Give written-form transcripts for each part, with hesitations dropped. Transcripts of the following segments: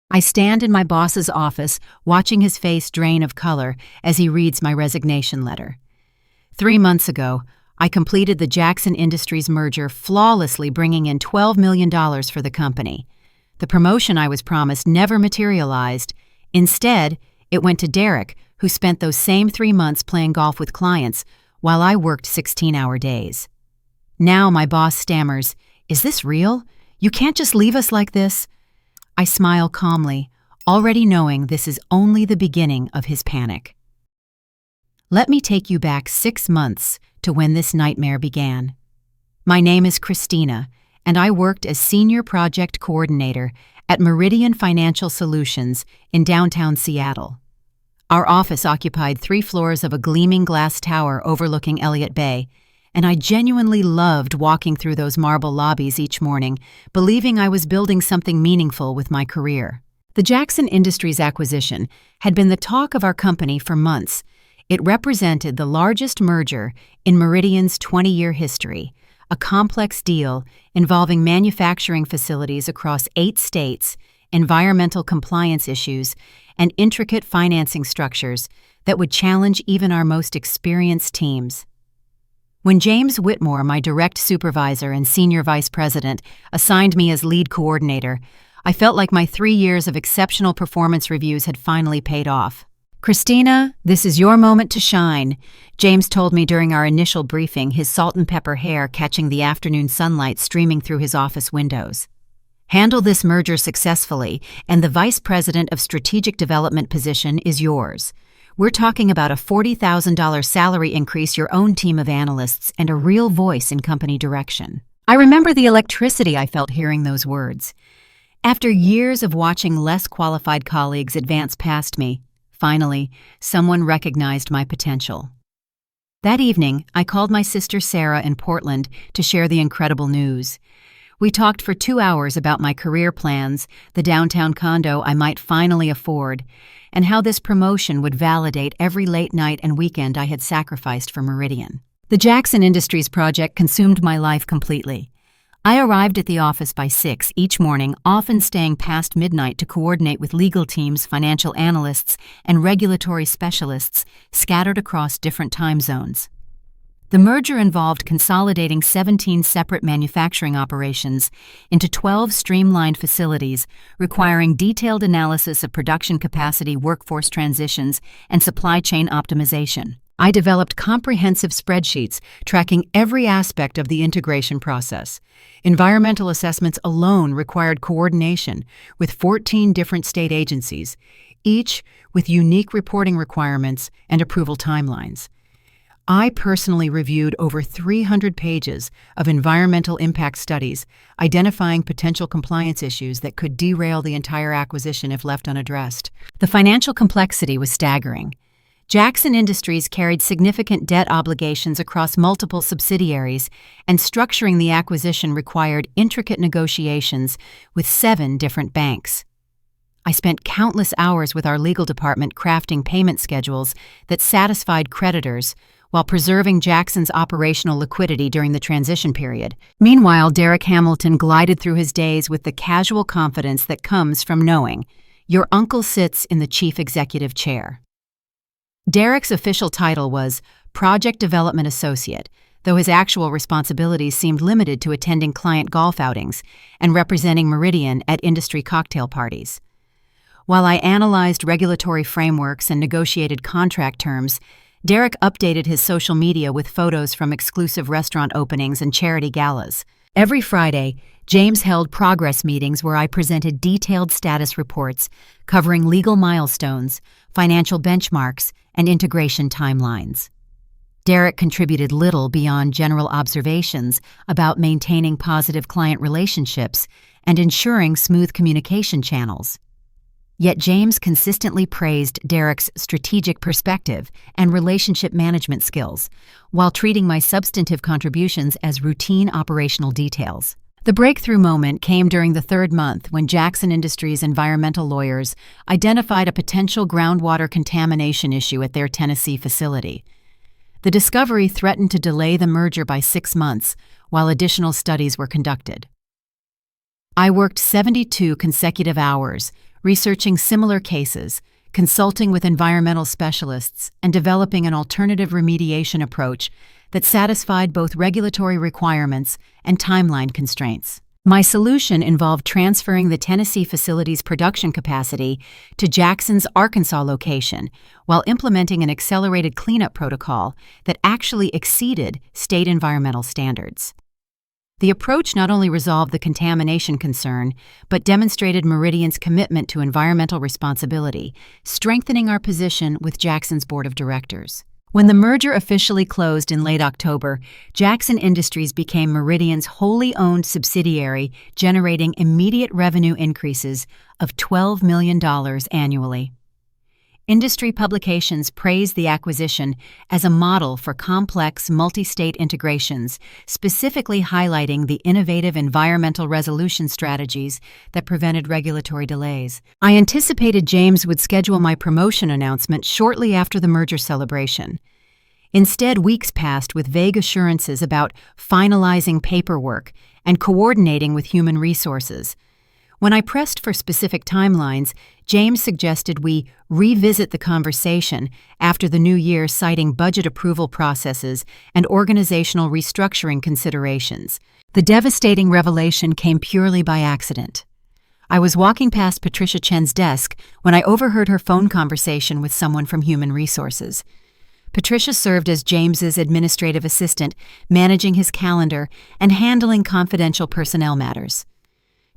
I stand in my boss's office, watching his face drain of color as he reads my resignation letter. 3 months ago, I completed the Jackson Industries merger, flawlessly bringing in $12 million for the company. The promotion I was promised never materialized. Instead, it went to Derek, who spent those same 3 months playing golf with clients while I worked 16-hour days. Now my boss stammers, "Is this real? You can't just leave us like this?" I smile calmly, already knowing this is only the beginning of his panic. Let me take you back 6 months to when this nightmare began. My name is Christina, and I worked as Senior Project Coordinator at Meridian Financial Solutions in downtown Seattle. Our office occupied 3 floors of a gleaming glass tower overlooking Elliott Bay, and I genuinely loved walking through those marble lobbies each morning, believing I was building something meaningful with my career. The Jackson Industries acquisition had been the talk of our company for months. It represented the largest merger in Meridian's 20-year history, a complex deal involving manufacturing facilities across 8 states, environmental compliance issues, and intricate financing structures that would challenge even our most experienced teams. When James Whitmore, my direct supervisor and senior vice president, assigned me as lead coordinator, I felt like my 3 years of exceptional performance reviews had finally paid off. "Christina, this is your moment to shine," James told me during our initial briefing, his salt and pepper hair catching the afternoon sunlight streaming through his office windows. "Handle this merger successfully, and the Vice President of Strategic Development position is yours. We're talking about a $40,000 salary increase, your own team of analysts, and a real voice in company direction." I remember the electricity I felt hearing those words. After years of watching less qualified colleagues advance past me, finally, someone recognized my potential. That evening, I called my sister Sarah in Portland to share the incredible news. We talked for 2 hours about my career plans, the downtown condo I might finally afford, and how this promotion would validate every late night and weekend I had sacrificed for Meridian. The Jackson Industries project consumed my life completely. I arrived at the office by 6 each morning, often staying past midnight to coordinate with legal teams, financial analysts, and regulatory specialists scattered across different time zones. The merger involved consolidating 17 separate manufacturing operations into 12 streamlined facilities, requiring detailed analysis of production capacity, workforce transitions, and supply chain optimization. I developed comprehensive spreadsheets tracking every aspect of the integration process. Environmental assessments alone required coordination with 14 different state agencies, each with unique reporting requirements and approval timelines. I personally reviewed over 300 pages of environmental impact studies, identifying potential compliance issues that could derail the entire acquisition if left unaddressed. The financial complexity was staggering. Jackson Industries carried significant debt obligations across multiple subsidiaries, and structuring the acquisition required intricate negotiations with 7 different banks. I spent countless hours with our legal department crafting payment schedules that satisfied creditors while preserving Jackson's operational liquidity during the transition period. Meanwhile, Derek Hamilton glided through his days with the casual confidence that comes from knowing your uncle sits in the chief executive chair. Derek's official title was Project Development Associate, though his actual responsibilities seemed limited to attending client golf outings and representing Meridian at industry cocktail parties. While I analyzed regulatory frameworks and negotiated contract terms, Derek updated his social media with photos from exclusive restaurant openings and charity galas. Every Friday, James held progress meetings where I presented detailed status reports covering legal milestones, financial benchmarks, and integration timelines. Derek contributed little beyond general observations about maintaining positive client relationships and ensuring smooth communication channels. Yet James consistently praised Derek's strategic perspective and relationship management skills, while treating my substantive contributions as routine operational details. The breakthrough moment came during the 3rd month when Jackson Industries' environmental lawyers identified a potential groundwater contamination issue at their Tennessee facility. The discovery threatened to delay the merger by 6 months, while additional studies were conducted. I worked 72 consecutive hours, researching similar cases, consulting with environmental specialists, and developing an alternative remediation approach that satisfied both regulatory requirements and timeline constraints. My solution involved transferring the Tennessee facility's production capacity to Jackson's Arkansas location while implementing an accelerated cleanup protocol that actually exceeded state environmental standards. The approach not only resolved the contamination concern, but demonstrated Meridian's commitment to environmental responsibility, strengthening our position with Jackson's board of directors. When the merger officially closed in late October, Jackson Industries became Meridian's wholly owned subsidiary, generating immediate revenue increases of $12 million annually. Industry publications praised the acquisition as a model for complex multi-state integrations, specifically highlighting the innovative environmental resolution strategies that prevented regulatory delays. I anticipated James would schedule my promotion announcement shortly after the merger celebration. Instead, weeks passed with vague assurances about finalizing paperwork and coordinating with human resources. When I pressed for specific timelines, James suggested we revisit the conversation after the new year, citing budget approval processes and organizational restructuring considerations. The devastating revelation came purely by accident. I was walking past Patricia Chen's desk when I overheard her phone conversation with someone from Human Resources. Patricia served as James's administrative assistant, managing his calendar and handling confidential personnel matters.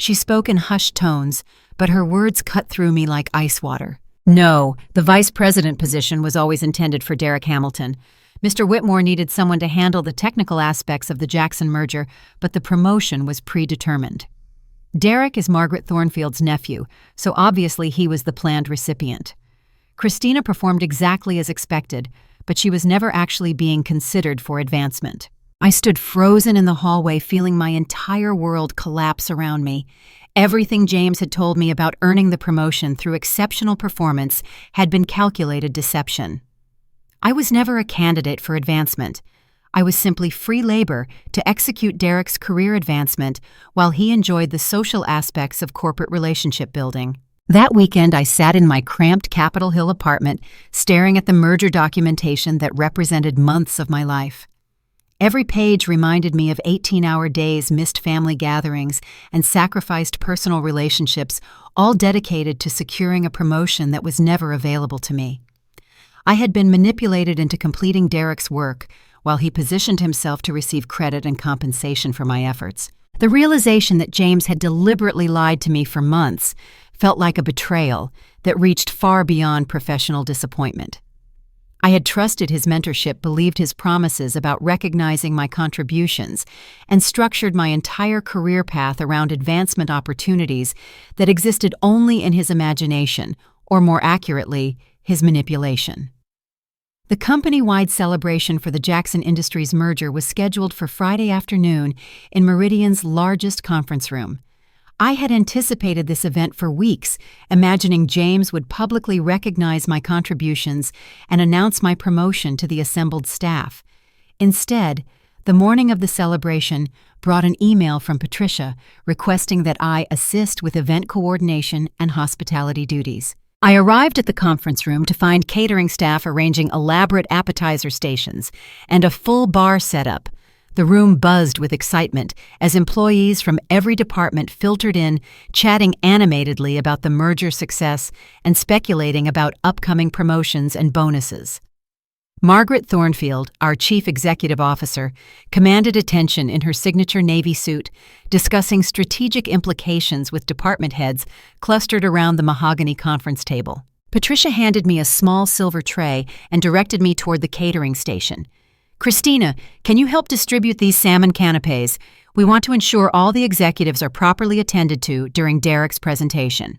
She spoke in hushed tones, but her words cut through me like ice water. No, the vice president position was always intended for Derek Hamilton. Mr. Whitmore needed someone to handle the technical aspects of the Jackson merger, but the promotion was predetermined. Derek is Margaret Thornfield's nephew, so obviously he was the planned recipient. Christina performed exactly as expected, but she was never actually being considered for advancement. I stood frozen in the hallway, feeling my entire world collapse around me. Everything James had told me about earning the promotion through exceptional performance had been calculated deception. I was never a candidate for advancement. I was simply free labor to execute Derek's career advancement while he enjoyed the social aspects of corporate relationship building. That weekend, I sat in my cramped Capitol Hill apartment, staring at the merger documentation that represented months of my life. Every page reminded me of 18-hour days, missed family gatherings, and sacrificed personal relationships, all dedicated to securing a promotion that was never available to me. I had been manipulated into completing Derek's work, while he positioned himself to receive credit and compensation for my efforts. The realization that James had deliberately lied to me for months felt like a betrayal that reached far beyond professional disappointment. I had trusted his mentorship, believed his promises about recognizing my contributions, and structured my entire career path around advancement opportunities that existed only in his imagination, or more accurately, his manipulation. The company-wide celebration for the Jackson Industries merger was scheduled for Friday afternoon in Meridian's largest conference room. I had anticipated this event for weeks, imagining James would publicly recognize my contributions and announce my promotion to the assembled staff. Instead, the morning of the celebration brought an email from Patricia requesting that I assist with event coordination and hospitality duties. I arrived at the conference room to find catering staff arranging elaborate appetizer stations and a full bar setup. The room buzzed with excitement as employees from every department filtered in, chatting animatedly about the merger success and speculating about upcoming promotions and bonuses. Margaret Thornfield, our Chief Executive Officer, commanded attention in her signature navy suit, discussing strategic implications with department heads clustered around the mahogany conference table. Patricia handed me a small silver tray and directed me toward the catering station. Christina, can you help distribute these salmon canapes? We want to ensure all the executives are properly attended to during Derek's presentation.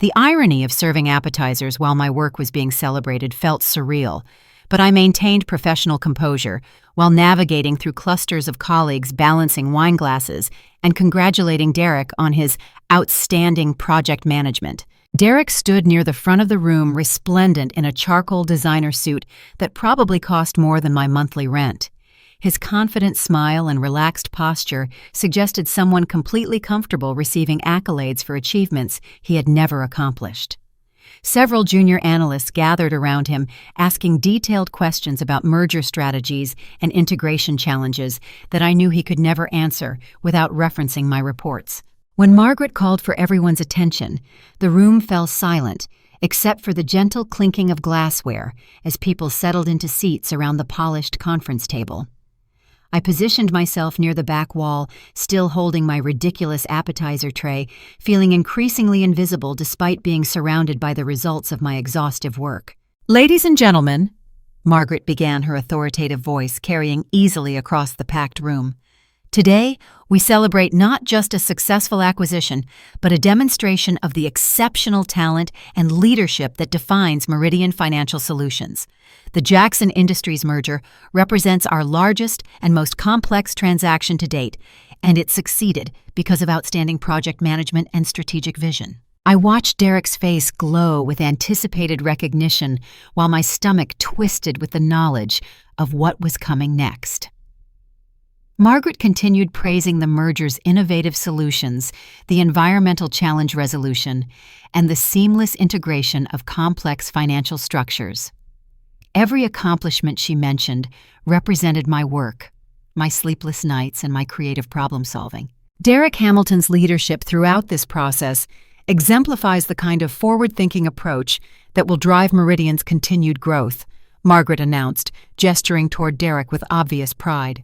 The irony of serving appetizers while my work was being celebrated felt surreal, but I maintained professional composure while navigating through clusters of colleagues balancing wine glasses and congratulating Derek on his outstanding project management. Derek stood near the front of the room, resplendent in a charcoal designer suit that probably cost more than my monthly rent. His confident smile and relaxed posture suggested someone completely comfortable receiving accolades for achievements he had never accomplished. Several junior analysts gathered around him, asking detailed questions about merger strategies and integration challenges that I knew he could never answer without referencing my reports. When Margaret called for everyone's attention, the room fell silent, except for the gentle clinking of glassware as people settled into seats around the polished conference table. I positioned myself near the back wall, still holding my ridiculous appetizer tray, feeling increasingly invisible despite being surrounded by the results of my exhaustive work. "Ladies and gentlemen," Margaret began, her authoritative voice carrying easily across the packed room. "Today, we celebrate not just a successful acquisition, but a demonstration of the exceptional talent and leadership that defines Meridian Financial Solutions. The Jackson Industries merger represents our largest and most complex transaction to date, and it succeeded because of outstanding project management and strategic vision." I watched Derek's face glow with anticipated recognition while my stomach twisted with the knowledge of what was coming next. Margaret continued praising the merger's innovative solutions, the environmental challenge resolution, and the seamless integration of complex financial structures. Every accomplishment she mentioned represented my work, my sleepless nights, and my creative problem-solving. Derek Hamilton's leadership throughout this process exemplifies the kind of forward-thinking approach that will drive Meridian's continued growth, Margaret announced, gesturing toward Derek with obvious pride.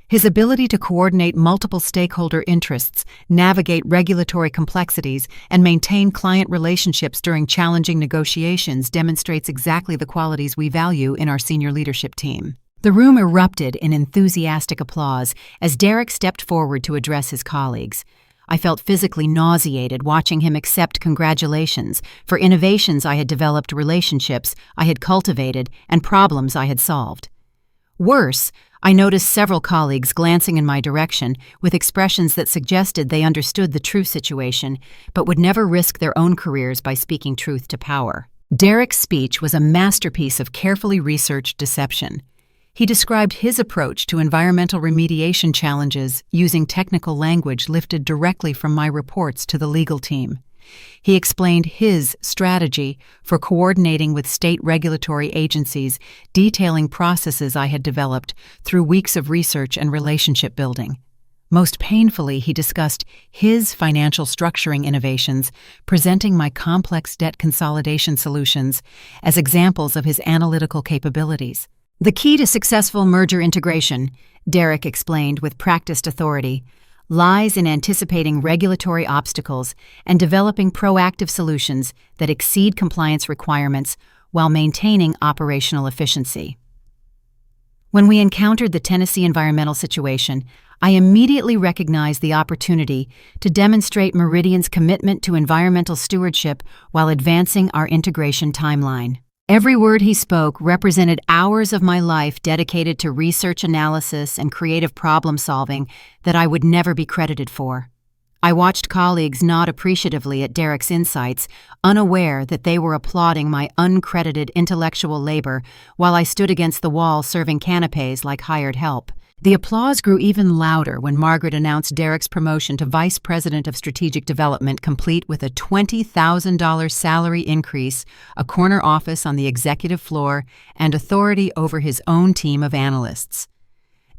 His ability to coordinate multiple stakeholder interests, navigate regulatory complexities, and maintain client relationships during challenging negotiations demonstrates exactly the qualities we value in our senior leadership team. The room erupted in enthusiastic applause as Derek stepped forward to address his colleagues. I felt physically nauseated watching him accept congratulations for innovations I had developed, relationships I had cultivated, and problems I had solved. Worse, I noticed several colleagues glancing in my direction with expressions that suggested they understood the true situation but would never risk their own careers by speaking truth to power. Derek's speech was a masterpiece of carefully researched deception. He described his approach to environmental remediation challenges using technical language lifted directly from my reports to the legal team. He explained his strategy for coordinating with state regulatory agencies, detailing processes I had developed through weeks of research and relationship building. Most painfully, he discussed his financial structuring innovations, presenting my complex debt consolidation solutions as examples of his analytical capabilities. "The key to successful merger integration," Derek explained with practiced authority, "lies in anticipating regulatory obstacles and developing proactive solutions that exceed compliance requirements while maintaining operational efficiency." When we encountered the Tennessee environmental situation, I immediately recognized the opportunity to demonstrate Meridian's commitment to environmental stewardship while advancing our integration timeline. Every word he spoke represented hours of my life dedicated to research analysis and creative problem-solving that I would never be credited for. I watched colleagues nod appreciatively at Derek's insights, unaware that they were applauding my uncredited intellectual labor while I stood against the wall serving canapés like hired help. The applause grew even louder when Margaret announced Derek's promotion to Vice President of Strategic Development, complete with a $20,000 salary increase, a corner office on the executive floor, and authority over his own team of analysts.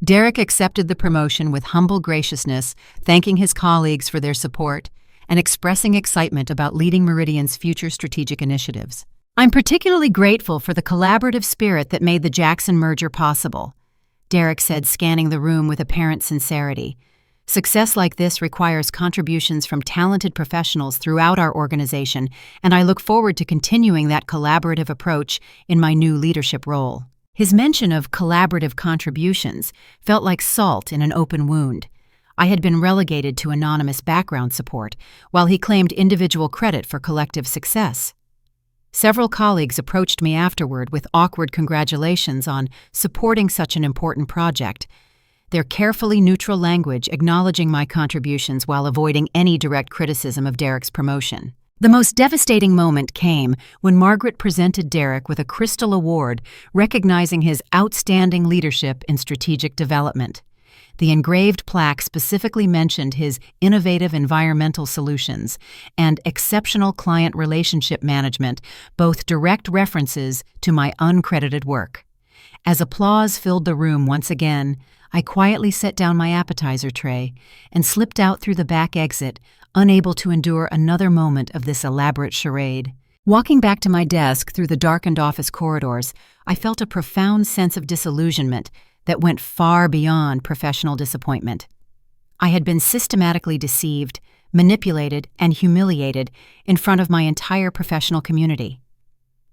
Derek accepted the promotion with humble graciousness, thanking his colleagues for their support and expressing excitement about leading Meridian's future strategic initiatives. "I'm particularly grateful for the collaborative spirit that made the Jackson merger possible," Derek said, scanning the room with apparent sincerity. "Success like this requires contributions from talented professionals throughout our organization, and I look forward to continuing that collaborative approach in my new leadership role." His mention of collaborative contributions felt like salt in an open wound. I had been relegated to anonymous background support, while he claimed individual credit for collective success. Several colleagues approached me afterward with awkward congratulations on supporting such an important project, their carefully neutral language acknowledging my contributions while avoiding any direct criticism of Derek's promotion. The most devastating moment came when Margaret presented Derek with a Crystal Award recognizing his outstanding leadership in strategic development. The engraved plaque specifically mentioned his innovative environmental solutions and exceptional client relationship management, both direct references to my uncredited work. As applause filled the room once again, I quietly set down my appetizer tray and slipped out through the back exit, unable to endure another moment of this elaborate charade. Walking back to my desk through the darkened office corridors, I felt a profound sense of disillusionment that went far beyond professional disappointment. I had been systematically deceived, manipulated, and humiliated in front of my entire professional community.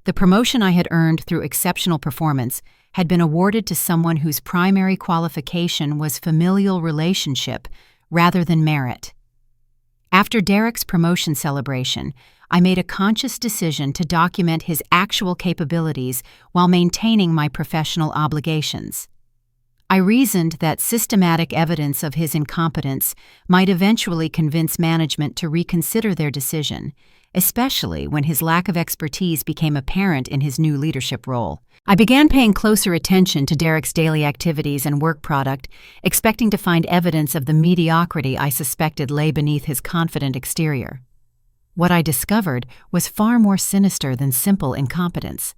The promotion I had earned through exceptional performance had been awarded to someone whose primary qualification was familial relationship rather than merit. After Derek's promotion celebration, I made a conscious decision to document his actual capabilities while maintaining my professional obligations. I reasoned that systematic evidence of his incompetence might eventually convince management to reconsider their decision, especially when his lack of expertise became apparent in his new leadership role. I began paying closer attention to Derek's daily activities and work product, expecting to find evidence of the mediocrity I suspected lay beneath his confident exterior. What I discovered was far more sinister than simple incompetence.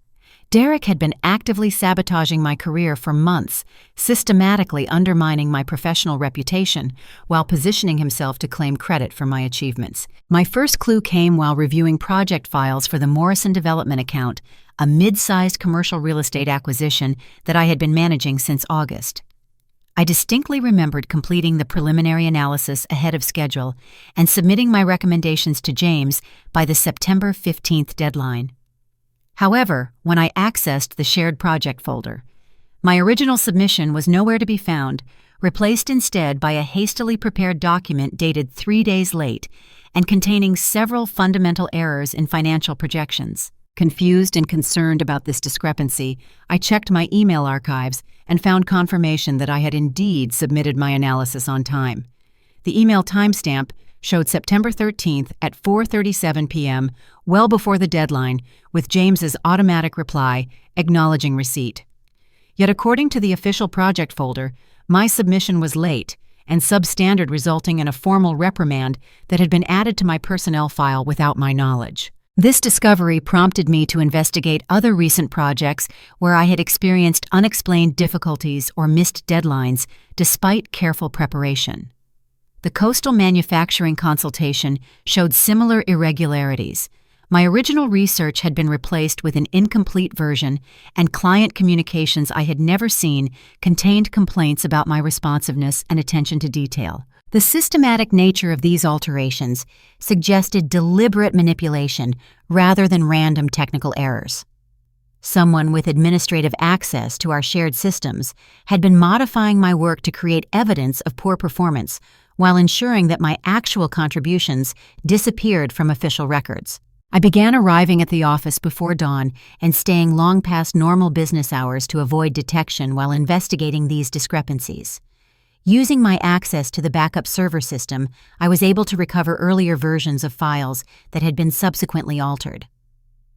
Derek had been actively sabotaging my career for months, systematically undermining my professional reputation while positioning himself to claim credit for my achievements. My first clue came while reviewing project files for the Morrison Development Account, a mid-sized commercial real estate acquisition that I had been managing since August. I distinctly remembered completing the preliminary analysis ahead of schedule and submitting my recommendations to James by the September 15th deadline. However, when I accessed the shared project folder, my original submission was nowhere to be found, replaced instead by a hastily prepared document dated 3 days late and containing several fundamental errors in financial projections. Confused and concerned about this discrepancy, I checked my email archives and found confirmation that I had indeed submitted my analysis on time. The email timestamp showed September 13th at 4:37 p.m., well before the deadline, with James's automatic reply acknowledging receipt. Yet according to the official project folder, my submission was late and substandard, resulting in a formal reprimand that had been added to my personnel file without my knowledge. This discovery prompted me to investigate other recent projects where I had experienced unexplained difficulties or missed deadlines despite careful preparation. The coastal manufacturing consultation showed similar irregularities. My original research had been replaced with an incomplete version, and client communications I had never seen contained complaints about my responsiveness and attention to detail. The systematic nature of these alterations suggested deliberate manipulation rather than random technical errors. Someone with administrative access to our shared systems had been modifying my work to create evidence of poor performance, while ensuring that my actual contributions disappeared from official records. I began arriving at the office before dawn and staying long past normal business hours to avoid detection while investigating these discrepancies. Using my access to the backup server system, I was able to recover earlier versions of files that had been subsequently altered.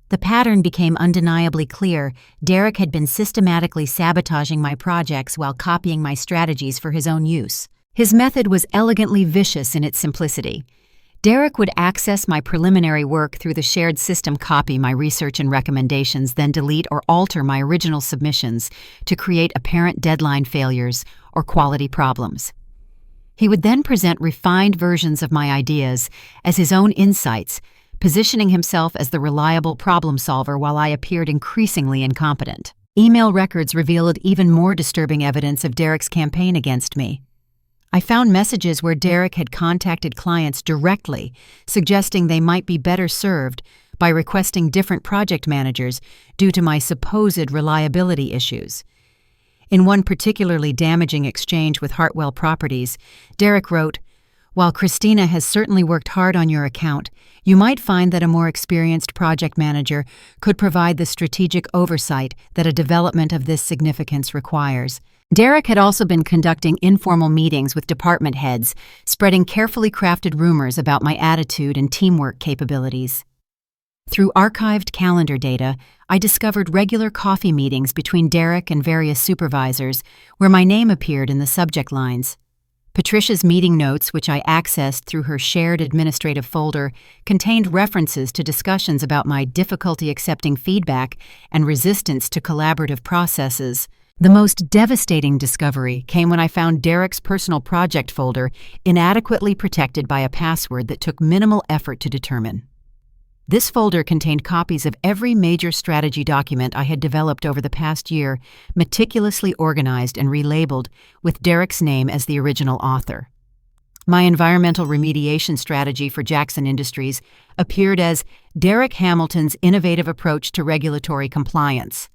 The pattern became undeniably clear. Derek had been systematically sabotaging my projects while copying my strategies for his own use. His method was elegantly vicious in its simplicity. Derek would access my preliminary work through the shared system, copy my research and recommendations, then delete or alter my original submissions to create apparent deadline failures or quality problems. He would then present refined versions of my ideas as his own insights, positioning himself as the reliable problem solver while I appeared increasingly incompetent. Email records revealed even more disturbing evidence of Derek's campaign against me. I found messages where Derek had contacted clients directly, suggesting they might be better served by requesting different project managers due to my supposed reliability issues. In one particularly damaging exchange with Hartwell Properties, Derek wrote, "While Christina has certainly worked hard on your account, you might find that a more experienced project manager could provide the strategic oversight that a development of this significance requires." Derek had also been conducting informal meetings with department heads, spreading carefully crafted rumors about my attitude and teamwork capabilities. Through archived calendar data, I discovered regular coffee meetings between Derek and various supervisors where my name appeared in the subject lines. Patricia's meeting notes, which I accessed through her shared administrative folder, contained references to discussions about my difficulty accepting feedback and resistance to collaborative processes. The most devastating discovery came when I found Derek's personal project folder inadequately protected by a password that took minimal effort to determine. This folder contained copies of every major strategy document I had developed over the past year, meticulously organized and relabeled with Derek's name as the original author. My environmental remediation strategy for Jackson Industries appeared as Derek Hamilton's innovative approach to regulatory compliance.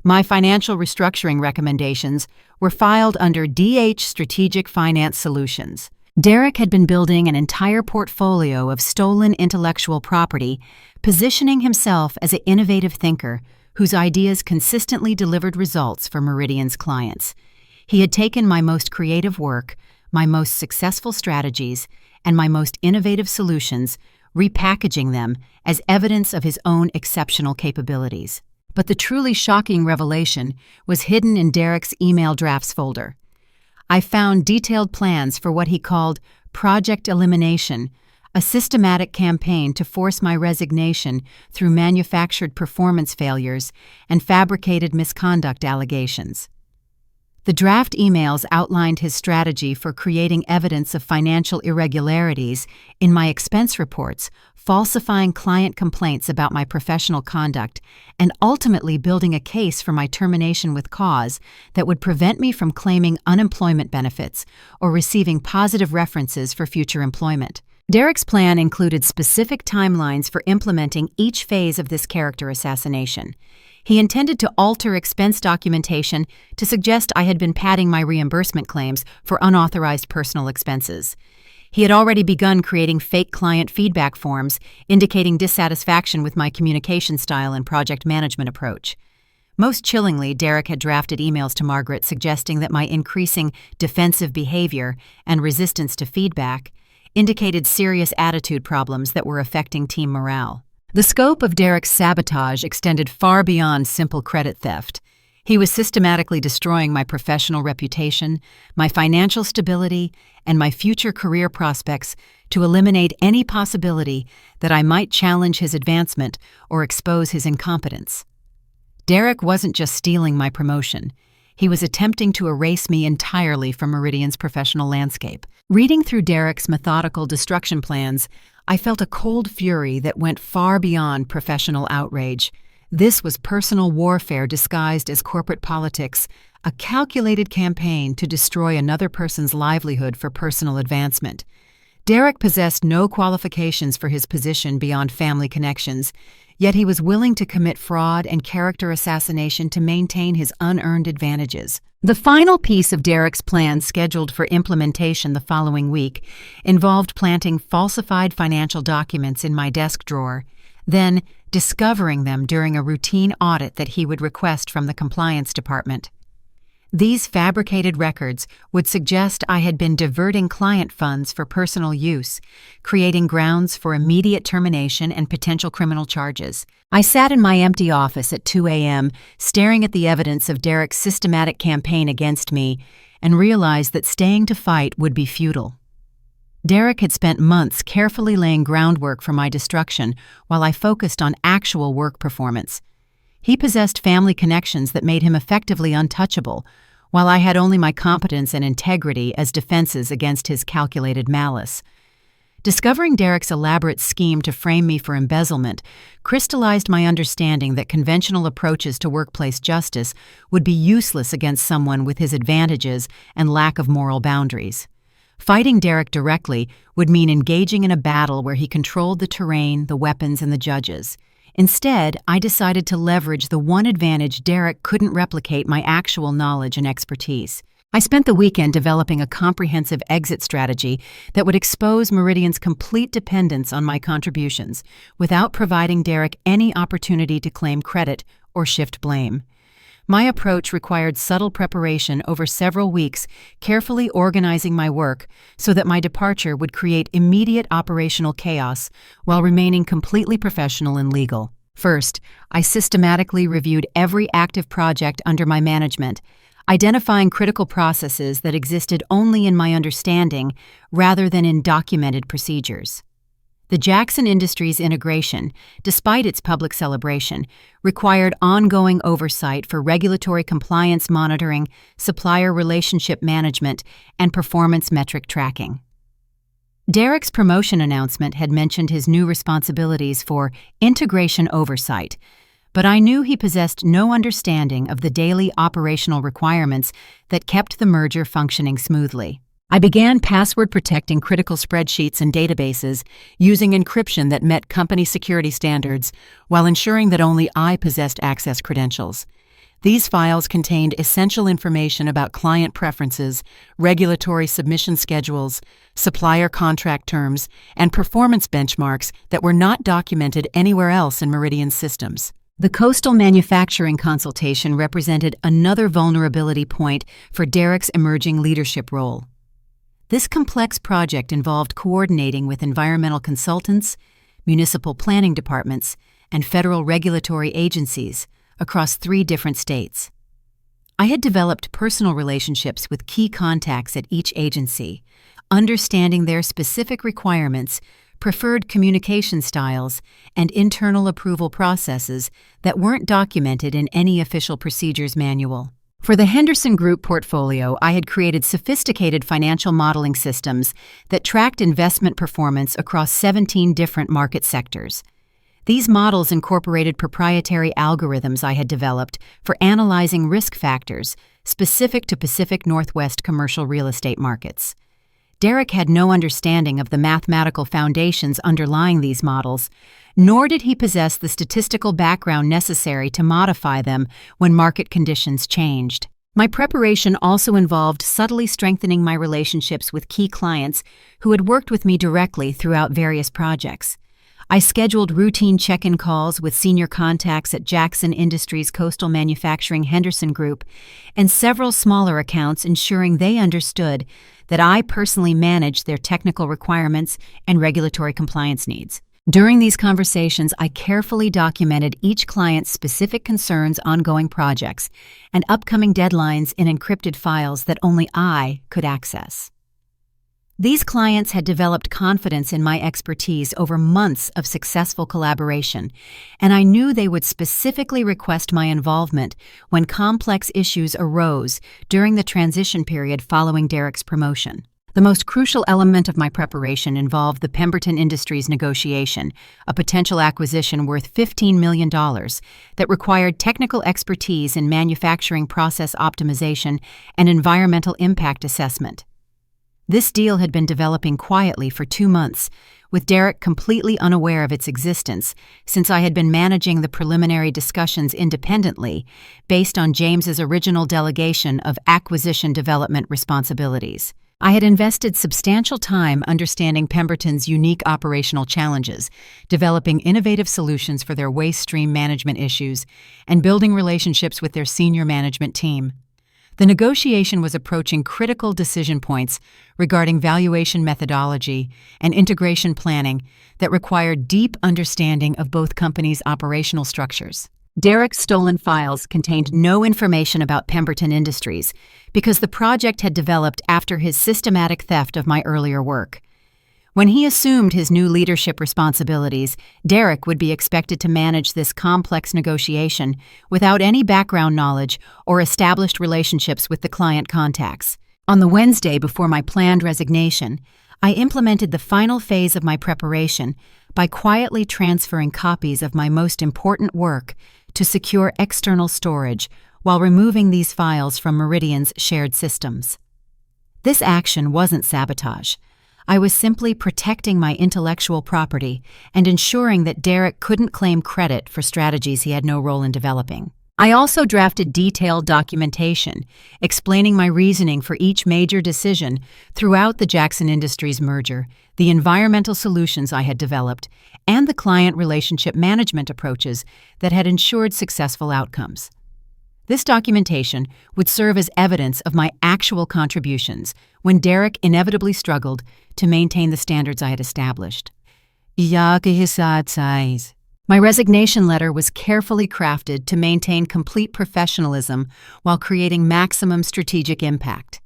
My financial restructuring recommendations were filed under DH Strategic Finance Solutions. Derek had been building an entire portfolio of stolen intellectual property, positioning himself as an innovative thinker whose ideas consistently delivered results for Meridian's clients. He had taken my most creative work, my most successful strategies, and my most innovative solutions, repackaging them as evidence of his own exceptional capabilities. But the truly shocking revelation was hidden in Derek's email drafts folder. I found detailed plans for what he called Project Elimination, a systematic campaign to force my resignation through manufactured performance failures and fabricated misconduct allegations. The draft emails outlined his strategy for creating evidence of financial irregularities in my expense reports, falsifying client complaints about my professional conduct, and ultimately building a case for my termination with cause that would prevent me from claiming unemployment benefits or receiving positive references for future employment. Derek's plan included specific timelines for implementing each phase of this character assassination. He intended to alter expense documentation to suggest I had been padding my reimbursement claims for unauthorized personal expenses. He had already begun creating fake client feedback forms indicating dissatisfaction with my communication style and project management approach. Most chillingly, Derek had drafted emails to Margaret suggesting that my increasing defensive behavior and resistance to feedback indicated serious attitude problems that were affecting team morale. The scope of Derek's sabotage extended far beyond simple credit theft. He was systematically destroying my professional reputation, my financial stability, and my future career prospects to eliminate any possibility that I might challenge his advancement or expose his incompetence. Derek wasn't just stealing my promotion. He was attempting to erase me entirely from Meridian's professional landscape. Reading through Derek's methodical destruction plans, I felt a cold fury that went far beyond professional outrage. This was personal warfare disguised as corporate politics, a calculated campaign to destroy another person's livelihood for personal advancement. Derek possessed no qualifications for his position beyond family connections, yet he was willing to commit fraud and character assassination to maintain his unearned advantages. The final piece of Derek's plan, scheduled for implementation the following week, involved planting falsified financial documents in my desk drawer, then discovering them during a routine audit that he would request from the compliance department. These fabricated records would suggest I had been diverting client funds for personal use, creating grounds for immediate termination and potential criminal charges. I sat in my empty office at 2 a.m., staring at the evidence of Derek's systematic campaign against me, and realized that staying to fight would be futile. Derek had spent months carefully laying groundwork for my destruction while I focused on actual work performance. He possessed family connections that made him effectively untouchable, while I had only my competence and integrity as defenses against his calculated malice. Discovering Derek's elaborate scheme to frame me for embezzlement crystallized my understanding that conventional approaches to workplace justice would be useless against someone with his advantages and lack of moral boundaries. Fighting Derek directly would mean engaging in a battle where he controlled the terrain, the weapons, and the judges. Instead, I decided to leverage the one advantage Derek couldn't replicate: my actual knowledge and expertise. I spent the weekend developing a comprehensive exit strategy that would expose Meridian's complete dependence on my contributions without providing Derek any opportunity to claim credit or shift blame. My approach required subtle preparation over several weeks, carefully organizing my work so that my departure would create immediate operational chaos while remaining completely professional and legal. First, I systematically reviewed every active project under my management, identifying critical processes that existed only in my understanding rather than in documented procedures. The Jackson Industries integration, despite its public celebration, required ongoing oversight for regulatory compliance monitoring, supplier relationship management, and performance metric tracking. Derek's promotion announcement had mentioned his new responsibilities for integration oversight, but I knew he possessed no understanding of the daily operational requirements that kept the merger functioning smoothly. I began password-protecting critical spreadsheets and databases using encryption that met company security standards while ensuring that only I possessed access credentials. These files contained essential information about client preferences, regulatory submission schedules, supplier contract terms, and performance benchmarks that were not documented anywhere else in Meridian's systems. The coastal manufacturing consultation represented another vulnerability point for Derek's emerging leadership role. This complex project involved coordinating with environmental consultants, municipal planning departments, and federal regulatory agencies across 3 different states. I had developed personal relationships with key contacts at each agency, understanding their specific requirements, preferred communication styles, and internal approval processes that weren't documented in any official procedures manual. For the Henderson Group portfolio, I had created sophisticated financial modeling systems that tracked investment performance across 17 different market sectors. These models incorporated proprietary algorithms I had developed for analyzing risk factors specific to Pacific Northwest commercial real estate markets. Derek had no understanding of the mathematical foundations underlying these models, nor did he possess the statistical background necessary to modify them when market conditions changed. My preparation also involved subtly strengthening my relationships with key clients who had worked with me directly throughout various projects. I scheduled routine check-in calls with senior contacts at Jackson Industries Coastal Manufacturing Henderson Group and several smaller accounts, ensuring they understood that I personally managed their technical requirements and regulatory compliance needs. During these conversations, I carefully documented each client's specific concerns, ongoing projects, and upcoming deadlines in encrypted files that only I could access. These clients had developed confidence in my expertise over months of successful collaboration, and I knew they would specifically request my involvement when complex issues arose during the transition period following Derek's promotion. The most crucial element of my preparation involved the Pemberton Industries negotiation, a potential acquisition worth $15 million that required technical expertise in manufacturing process optimization and environmental impact assessment. This deal had been developing quietly for 2 months, with Derek completely unaware of its existence, since I had been managing the preliminary discussions independently based on James's original delegation of acquisition development responsibilities. I had invested substantial time understanding Pemberton's unique operational challenges, developing innovative solutions for their waste stream management issues, and building relationships with their senior management team. The negotiation was approaching critical decision points regarding valuation methodology and integration planning that required deep understanding of both companies' operational structures. Derek's stolen files contained no information about Pemberton Industries because the project had developed after his systematic theft of my earlier work. When he assumed his new leadership responsibilities, Derek would be expected to manage this complex negotiation without any background knowledge or established relationships with the client contacts. On the Wednesday before my planned resignation, I implemented the final phase of my preparation by quietly transferring copies of my most important work to secure external storage while removing these files from Meridian's shared systems. This action wasn't sabotage. I was simply protecting my intellectual property and ensuring that Derek couldn't claim credit for strategies he had no role in developing. I also drafted detailed documentation explaining my reasoning for each major decision throughout the Jackson Industries merger, the environmental solutions I had developed, and the client relationship management approaches that had ensured successful outcomes. This documentation would serve as evidence of my actual contributions when Derek inevitably struggled to maintain the standards I had established. My resignation letter was carefully crafted to maintain complete professionalism while creating maximum strategic impact.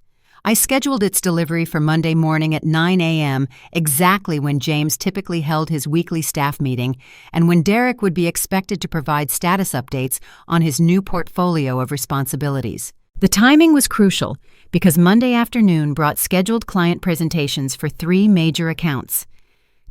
I scheduled its delivery for Monday morning at 9 a.m., exactly when James typically held his weekly staff meeting and when Derek would be expected to provide status updates on his new portfolio of responsibilities. The timing was crucial because Monday afternoon brought scheduled client presentations for 3 major accounts.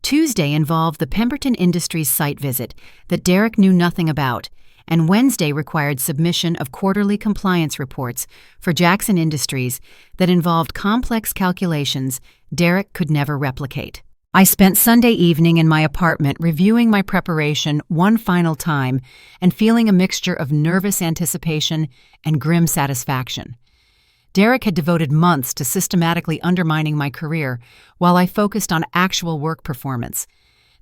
Tuesday involved the Pemberton Industries site visit that Derek knew nothing about, and Wednesday required submission of quarterly compliance reports for Jackson Industries that involved complex calculations Derek could never replicate. I spent Sunday evening in my apartment reviewing my preparation one final time and feeling a mixture of nervous anticipation and grim satisfaction. Derek had devoted months to systematically undermining my career while I focused on actual work performance.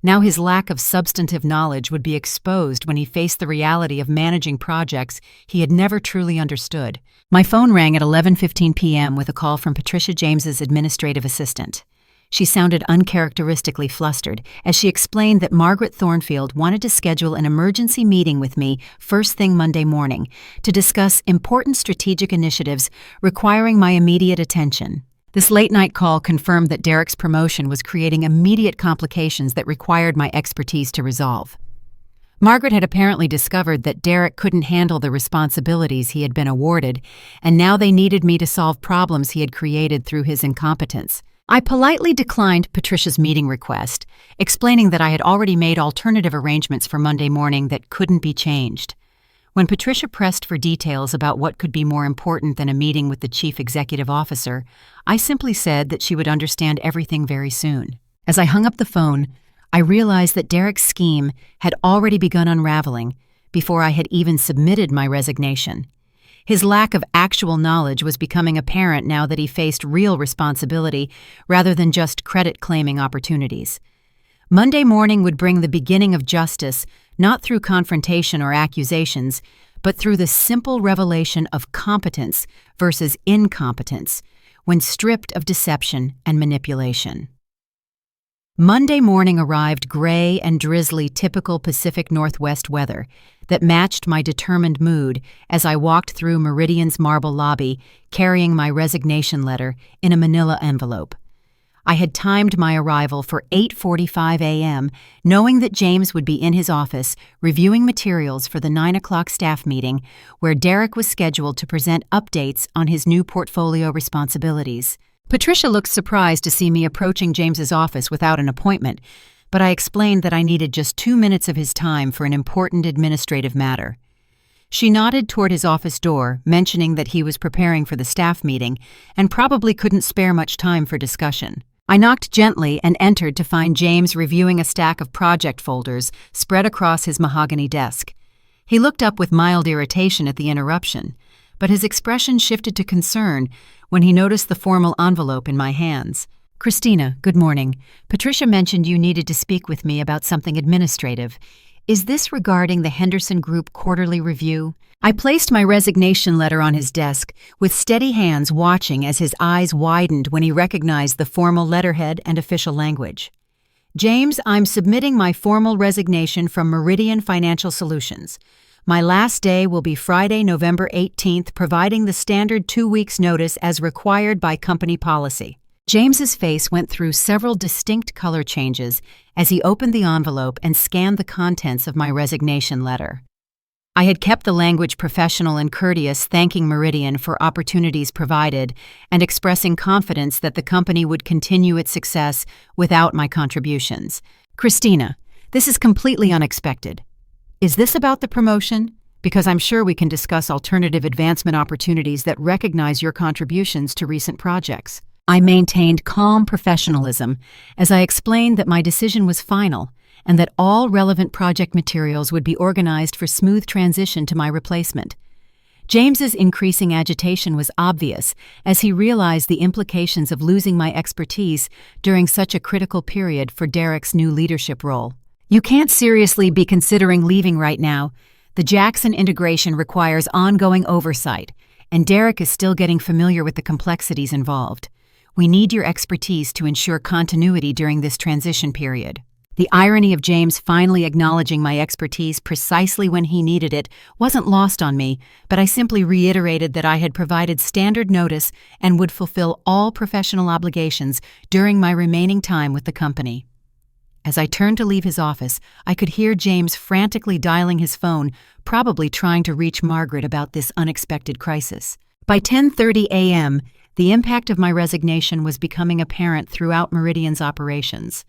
Now his lack of substantive knowledge would be exposed when he faced the reality of managing projects he had never truly understood. My phone rang at 11:15 p.m. with a call from Patricia James's administrative assistant. She sounded uncharacteristically flustered as she explained that Margaret Thornfield wanted to schedule an emergency meeting with me first thing Monday morning to discuss important strategic initiatives requiring my immediate attention. This late-night call confirmed that Derek's promotion was creating immediate complications that required my expertise to resolve. Margaret had apparently discovered that Derek couldn't handle the responsibilities he had been awarded, and now they needed me to solve problems he had created through his incompetence. I politely declined Patricia's meeting request, explaining that I had already made alternative arrangements for Monday morning that couldn't be changed. When Patricia pressed for details about what could be more important than a meeting with the chief executive officer, I simply said that she would understand everything very soon. As I hung up the phone, I realized that Derek's scheme had already begun unraveling before I had even submitted my resignation. His lack of actual knowledge was becoming apparent now that he faced real responsibility rather than just credit-claiming opportunities. Monday morning would bring the beginning of justice, not through confrontation or accusations, but through the simple revelation of competence versus incompetence when stripped of deception and manipulation. Monday morning arrived gray and drizzly, typical Pacific Northwest weather that matched my determined mood as I walked through Meridian's marble lobby carrying my resignation letter in a manila envelope. I had timed my arrival for 8:45 a.m., knowing that James would be in his office reviewing materials for the 9 o'clock staff meeting where Derek was scheduled to present updates on his new portfolio responsibilities. Patricia looked surprised to see me approaching James's office without an appointment, but I explained that I needed just 2 minutes of his time for an important administrative matter. She nodded toward his office door, mentioning that he was preparing for the staff meeting and probably couldn't spare much time for discussion. I knocked gently and entered to find James reviewing a stack of project folders spread across his mahogany desk. He looked up with mild irritation at the interruption, but his expression shifted to concern when he noticed the formal envelope in my hands. "Christina, good morning. Patricia mentioned you needed to speak with me about something administrative. Is this regarding the Henderson Group quarterly review?" I placed my resignation letter on his desk, with steady hands watching as his eyes widened when he recognized the formal letterhead and official language. "James, I'm submitting my formal resignation from Meridian Financial Solutions. My last day will be Friday, November 18th, providing the standard 2 weeks' notice as required by company policy." James's face went through several distinct color changes as he opened the envelope and scanned the contents of my resignation letter. I had kept the language professional and courteous, thanking Meridian for opportunities provided and expressing confidence that the company would continue its success without my contributions. "Christina, this is completely unexpected. Is this about the promotion? Because I'm sure we can discuss alternative advancement opportunities that recognize your contributions to recent projects." I maintained calm professionalism as I explained that my decision was final and that all relevant project materials would be organized for smooth transition to my replacement. James's increasing agitation was obvious as he realized the implications of losing my expertise during such a critical period for Derek's new leadership role. "You can't seriously be considering leaving right now. The Jackson integration requires ongoing oversight, and Derek is still getting familiar with the complexities involved. We need your expertise to ensure continuity during this transition period. The irony of James finally acknowledging my expertise precisely when he needed it wasn't lost on me, but I simply reiterated that I had provided standard notice and would fulfill all professional obligations during my remaining time with the company. As I turned to leave his office, I could hear James frantically dialing his phone, probably trying to reach Margaret about this unexpected crisis. By 10:30 a.m., the impact of my resignation was becoming apparent throughout Meridian's operations.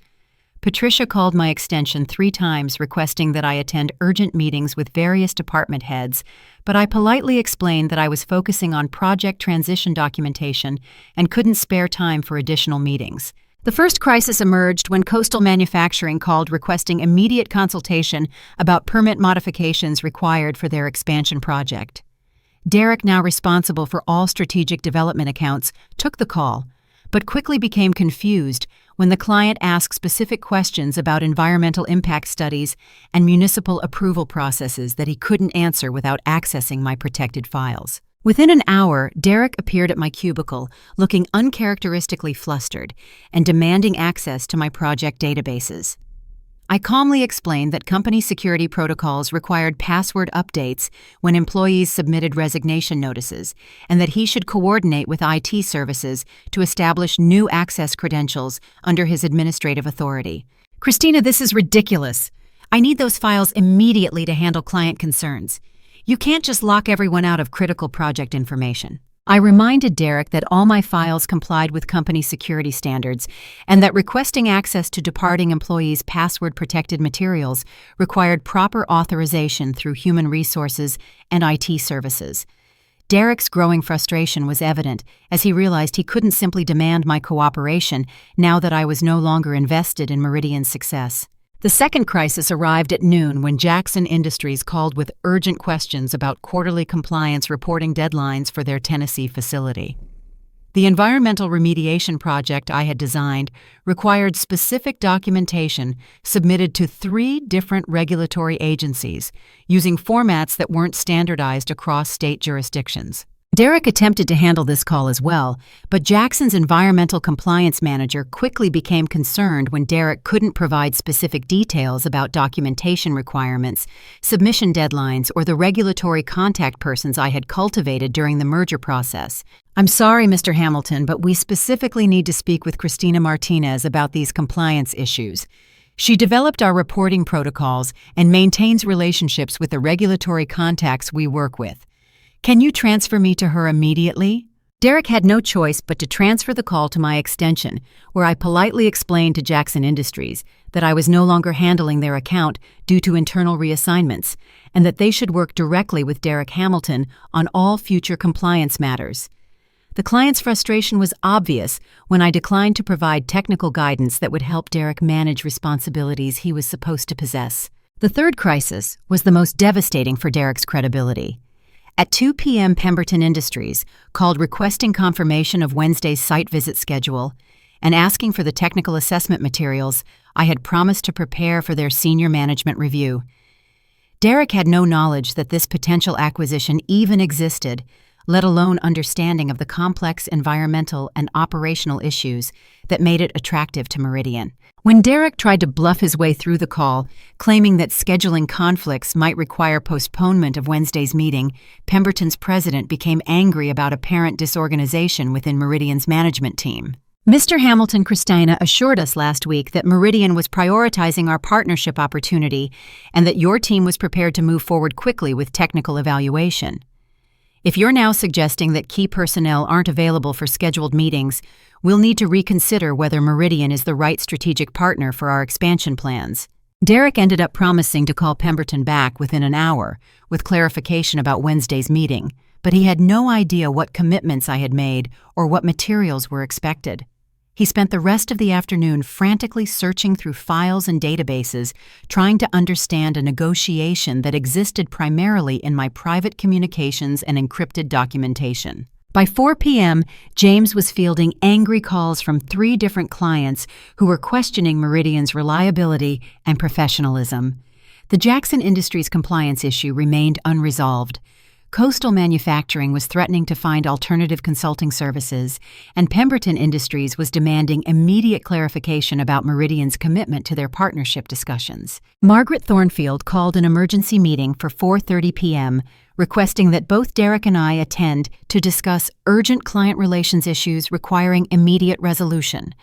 Patricia called my extension 3 times requesting that I attend urgent meetings with various department heads, but I politely explained that I was focusing on project transition documentation and couldn't spare time for additional meetings. The first crisis emerged when Coastal Manufacturing called requesting immediate consultation about permit modifications required for their expansion project. Derek, now responsible for all strategic development accounts, took the call, but quickly became confused when the client asked specific questions about environmental impact studies and municipal approval processes that he couldn't answer without accessing my protected files. Within an hour, Derek appeared at my cubicle, looking uncharacteristically flustered and demanding access to my project databases. I calmly explained that company security protocols required password updates when employees submitted resignation notices, and that he should coordinate with IT services to establish new access credentials under his administrative authority. "Christina, this is ridiculous. I need those files immediately to handle client concerns. You can't just lock everyone out of critical project information." I reminded Derek that all my files complied with company security standards and that requesting access to departing employees' password-protected materials required proper authorization through human resources and IT services. Derek's growing frustration was evident as he realized he couldn't simply demand my cooperation now that I was no longer invested in Meridian's success. The second crisis arrived at noon when Jackson Industries called with urgent questions about quarterly compliance reporting deadlines for their Tennessee facility. The environmental remediation project I had designed required specific documentation submitted to 3 different regulatory agencies using formats that weren't standardized across state jurisdictions. Derek attempted to handle this call as well, but Jackson's environmental compliance manager quickly became concerned when Derek couldn't provide specific details about documentation requirements, submission deadlines, or the regulatory contact persons I had cultivated during the merger process. "I'm sorry, Mr. Hamilton, but we specifically need to speak with Christina Martinez about these compliance issues. She developed our reporting protocols and maintains relationships with the regulatory contacts we work with. Can you transfer me to her immediately?" Derek had no choice but to transfer the call to my extension, where I politely explained to Jackson Industries that I was no longer handling their account due to internal reassignments, and that they should work directly with Derek Hamilton on all future compliance matters. The client's frustration was obvious when I declined to provide technical guidance that would help Derek manage responsibilities he was supposed to possess. The third crisis was the most devastating for Derek's credibility. At 2 p.m., Pemberton Industries called requesting confirmation of Wednesday's site visit schedule and asking for the technical assessment materials I had promised to prepare for their senior management review. Derek had no knowledge that this potential acquisition even existed, let alone understanding of the complex environmental and operational issues that made it attractive to Meridian. When Derek tried to bluff his way through the call, claiming that scheduling conflicts might require postponement of Wednesday's meeting, Pemberton's president became angry about apparent disorganization within Meridian's management team. "Mr. Hamilton, Christina assured us last week that Meridian was prioritizing our partnership opportunity and that your team was prepared to move forward quickly with technical evaluation. If you're now suggesting that key personnel aren't available for scheduled meetings, we'll need to reconsider whether Meridian is the right strategic partner for our expansion plans." Derek ended up promising to call Pemberton back within an hour with clarification about Wednesday's meeting, but he had no idea what commitments I had made or what materials were expected. He spent the rest of the afternoon frantically searching through files and databases, trying to understand a negotiation that existed primarily in my private communications and encrypted documentation. By 4 p.m., James was fielding angry calls from 3 different clients who were questioning Meridian's reliability and professionalism. The Jackson Industries compliance issue remained unresolved. Coastal Manufacturing was threatening to find alternative consulting services, and Pemberton Industries was demanding immediate clarification about Meridian's commitment to their partnership discussions. Margaret Thornfield called an emergency meeting for 4:30 p.m., requesting that both Derek and I attend to discuss urgent client relations issues requiring immediate resolution.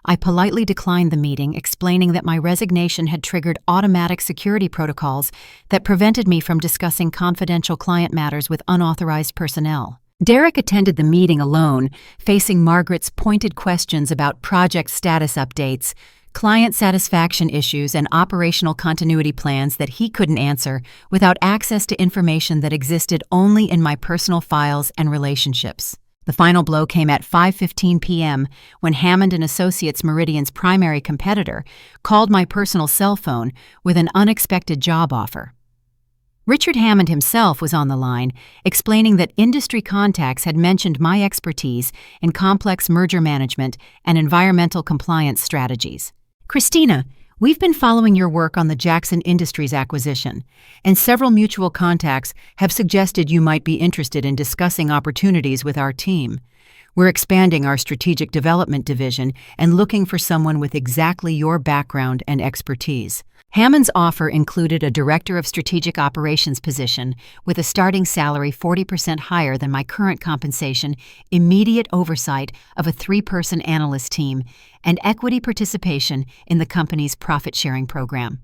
I politely declined the meeting, explaining that my resignation had triggered automatic security protocols that prevented me from discussing confidential client matters with unauthorized personnel. Derek attended the meeting alone, facing Margaret's pointed questions about project status updates, client satisfaction issues, and operational continuity plans that he couldn't answer without access to information that existed only in my personal files and relationships. The final blow came at 5:15 p.m. when Hammond & Associates, Meridian's primary competitor, called my personal cell phone with an unexpected job offer. Richard Hammond himself was on the line, explaining that industry contacts had mentioned my expertise in complex merger management and environmental compliance strategies. Christina, we've been following your work on the Jackson Industries acquisition, and several mutual contacts have suggested you might be interested in discussing opportunities with our team. We're expanding our strategic development division and looking for someone with exactly your background and expertise. Hammond's offer included a Director of Strategic Operations position with a starting salary 40% higher than my current compensation, immediate oversight of a 3-person analyst team, and equity participation in the company's profit-sharing program.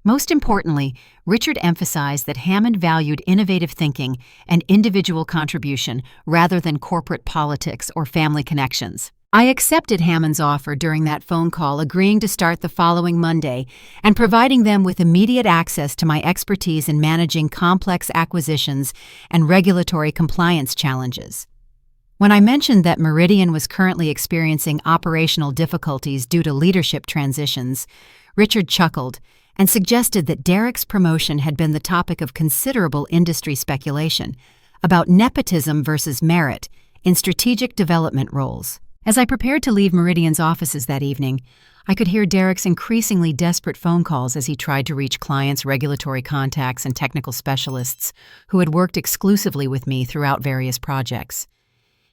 Most importantly, Richard emphasized that Hammond valued innovative thinking and individual contribution rather than corporate politics or family connections. I accepted Hammond's offer during that phone call, agreeing to start the following Monday and providing them with immediate access to my expertise in managing complex acquisitions and regulatory compliance challenges. When I mentioned that Meridian was currently experiencing operational difficulties due to leadership transitions, Richard chuckled and suggested that Derek's promotion had been the topic of considerable industry speculation about nepotism versus merit in strategic development roles. As I prepared to leave Meridian's offices that evening, I could hear Derek's increasingly desperate phone calls as he tried to reach clients, regulatory contacts, and technical specialists who had worked exclusively with me throughout various projects.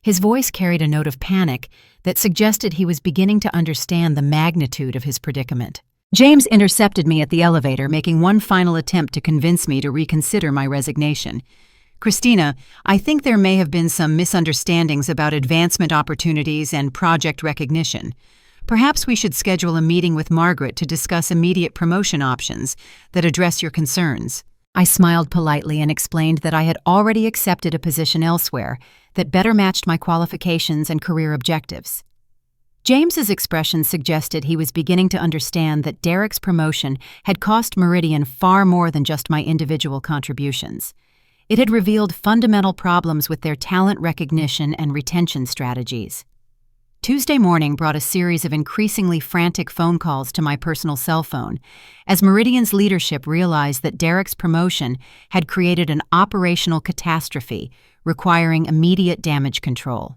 His voice carried a note of panic that suggested he was beginning to understand the magnitude of his predicament. James intercepted me at the elevator, making one final attempt to convince me to reconsider my resignation. Christina, I think there may have been some misunderstandings about advancement opportunities and project recognition. Perhaps we should schedule a meeting with Margaret to discuss immediate promotion options that address your concerns. I smiled politely and explained that I had already accepted a position elsewhere that better matched my qualifications and career objectives. James's expression suggested he was beginning to understand that Derek's promotion had cost Meridian far more than just my individual contributions. It had revealed fundamental problems with their talent recognition and retention strategies. Tuesday morning brought a series of increasingly frantic phone calls to my personal cell phone, as Meridian's leadership realized that Derek's promotion had created an operational catastrophe requiring immediate damage control.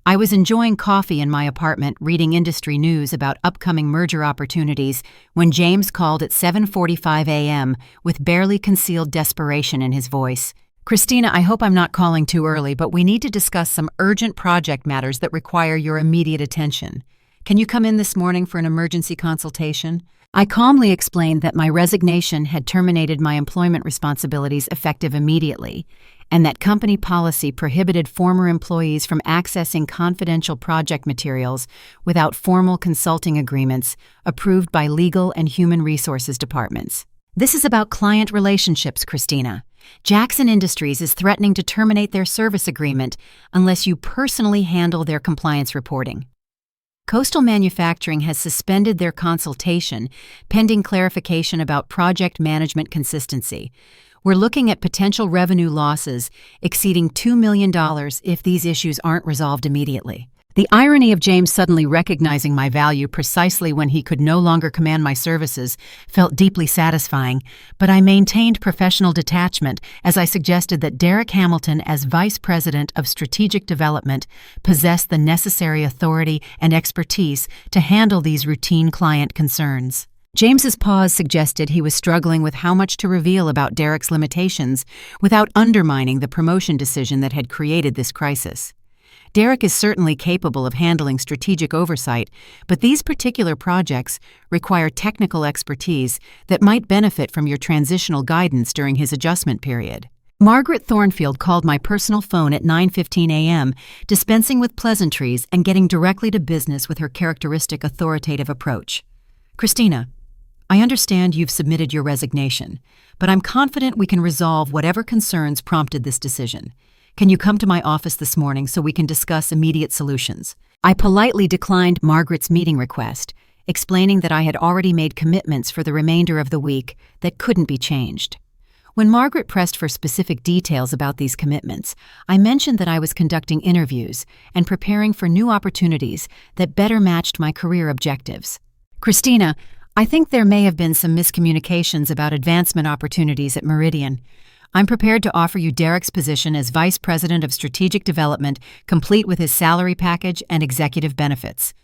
I was enjoying coffee in my apartment, reading industry news about upcoming merger opportunities, when James called at 7:45 a.m. with barely concealed desperation in his voice. Christina, I hope I'm not calling too early, but we need to discuss some urgent project matters that require your immediate attention. Can you come in this morning for an emergency consultation? I calmly explained that my resignation had terminated my employment responsibilities effective immediately, and that company policy prohibited former employees from accessing confidential project materials without formal consulting agreements approved by legal and human resources departments. This is about client relationships, Christina. Jackson Industries is threatening to terminate their service agreement unless you personally handle their compliance reporting. Coastal Manufacturing has suspended their consultation pending clarification about project management consistency. We're looking at potential revenue losses exceeding $2 million if these issues aren't resolved immediately. The irony of James suddenly recognizing my value precisely when he could no longer command my services felt deeply satisfying, but I maintained professional detachment as I suggested that Derek Hamilton, as Vice President of Strategic Development, possessed the necessary authority and expertise to handle these routine client concerns. James's pause suggested he was struggling with how much to reveal about Derek's limitations without undermining the promotion decision that had created this crisis. Derek is certainly capable of handling strategic oversight, but these particular projects require technical expertise that might benefit from your transitional guidance during his adjustment period. Margaret Thornfield called my personal phone at 9:15 a.m., dispensing with pleasantries and getting directly to business with her characteristic authoritative approach. Christina, I understand you've submitted your resignation, but I'm confident we can resolve whatever concerns prompted this decision. Can you come to my office this morning so we can discuss immediate solutions? I politely declined Margaret's meeting request, explaining that I had already made commitments for the remainder of the week that couldn't be changed. When Margaret pressed for specific details about these commitments, I mentioned that I was conducting interviews and preparing for new opportunities that better matched my career objectives. Christina, I think there may have been some miscommunications about advancement opportunities at Meridian. I'm prepared to offer you Derek's position as Vice President of Strategic Development, complete with his salary package and executive benefits.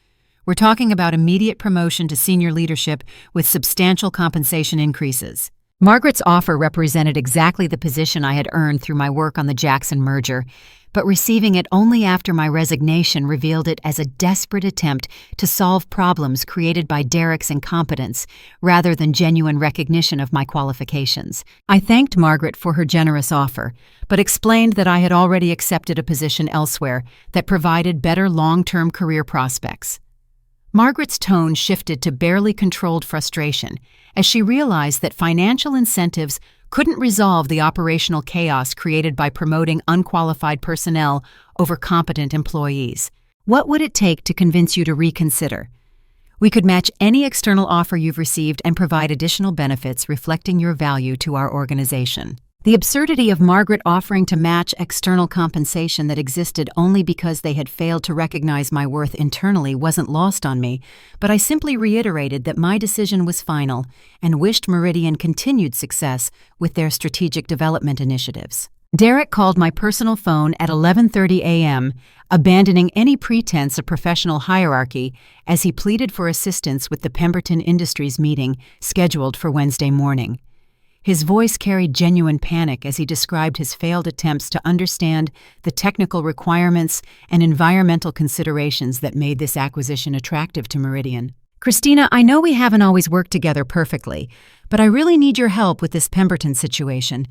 We're talking about immediate promotion to senior leadership with substantial compensation increases. Margaret's offer represented exactly the position I had earned through my work on the Jackson merger, but receiving it only after my resignation revealed it as a desperate attempt to solve problems created by Derek's incompetence rather than genuine recognition of my qualifications. I thanked Margaret for her generous offer, but explained that I had already accepted a position elsewhere that provided better long-term career prospects. Margaret's tone shifted to barely controlled frustration as she realized that financial incentives couldn't resolve the operational chaos created by promoting unqualified personnel over competent employees. What would it take to convince you to reconsider? We could match any external offer you've received and provide additional benefits reflecting your value to our organization. The absurdity of Margaret offering to match external compensation that existed only because they had failed to recognize my worth internally wasn't lost on me, but I simply reiterated that my decision was final and wished Meridian continued success with their strategic development initiatives. Derek called my personal phone at 11:30 a.m., abandoning any pretense of professional hierarchy as he pleaded for assistance with the Pemberton Industries meeting scheduled for Wednesday morning. His voice carried genuine panic as he described his failed attempts to understand the technical requirements and environmental considerations that made this acquisition attractive to Meridian. Christina, I know we haven't always worked together perfectly, but I really need your help with this Pemberton situation.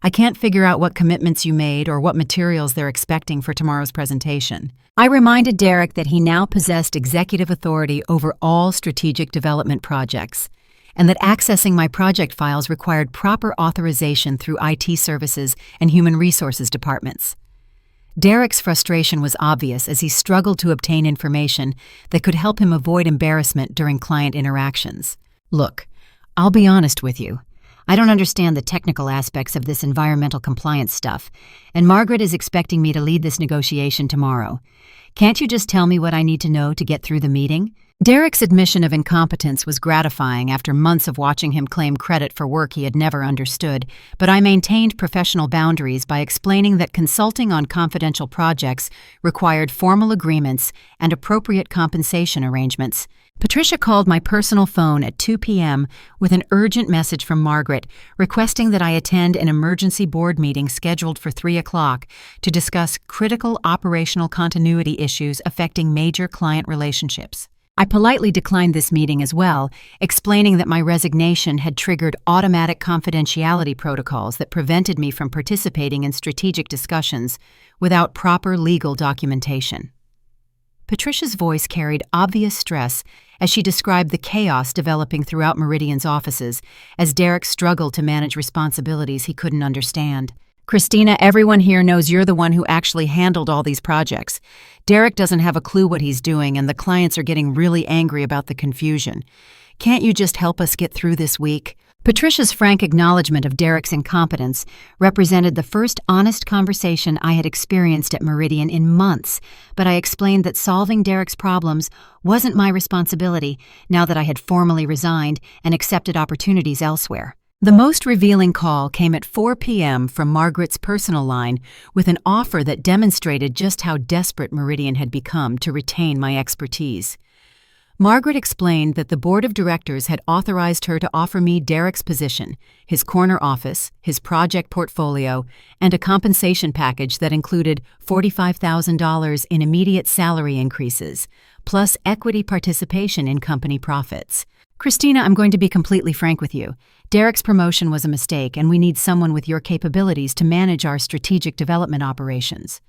I can't figure out what commitments you made or what materials they're expecting for tomorrow's presentation. I reminded Derek that he now possessed executive authority over all strategic development projects, and that accessing my project files required proper authorization through IT services and human resources departments. Derek's frustration was obvious as he struggled to obtain information that could help him avoid embarrassment during client interactions. Look, I'll be honest with you. I don't understand the technical aspects of this environmental compliance stuff, and Margaret is expecting me to lead this negotiation tomorrow. Can't you just tell me what I need to know to get through the meeting? Derek's admission of incompetence was gratifying after months of watching him claim credit for work he had never understood, but I maintained professional boundaries by explaining that consulting on confidential projects required formal agreements and appropriate compensation arrangements. Patricia called my personal phone at 2 p.m. with an urgent message from Margaret requesting that I attend an emergency board meeting scheduled for 3 o'clock to discuss critical operational continuity issues affecting major client relationships. I politely declined this meeting as well, explaining that my resignation had triggered automatic confidentiality protocols that prevented me from participating in strategic discussions without proper legal documentation. Patricia's voice carried obvious stress as she described the chaos developing throughout Meridian's offices as Derek struggled to manage responsibilities he couldn't understand. Christina, everyone here knows you're the one who actually handled all these projects. Derek doesn't have a clue what he's doing, and the clients are getting really angry about the confusion. Can't you just help us get through this week? Patricia's frank acknowledgement of Derek's incompetence represented the first honest conversation I had experienced at Meridian in months, but I explained that solving Derek's problems wasn't my responsibility now that I had formally resigned and accepted opportunities elsewhere. The most revealing call came at 4 p.m. from Margaret's personal line with an offer that demonstrated just how desperate Meridian had become to retain my expertise. Margaret explained that the board of directors had authorized her to offer me Derek's position, his corner office, his project portfolio, and a compensation package that included $45,000 in immediate salary increases, plus equity participation in company profits. Christina, I'm going to be completely frank with you. Derek's promotion was a mistake, and we need someone with your capabilities to manage our strategic development operations.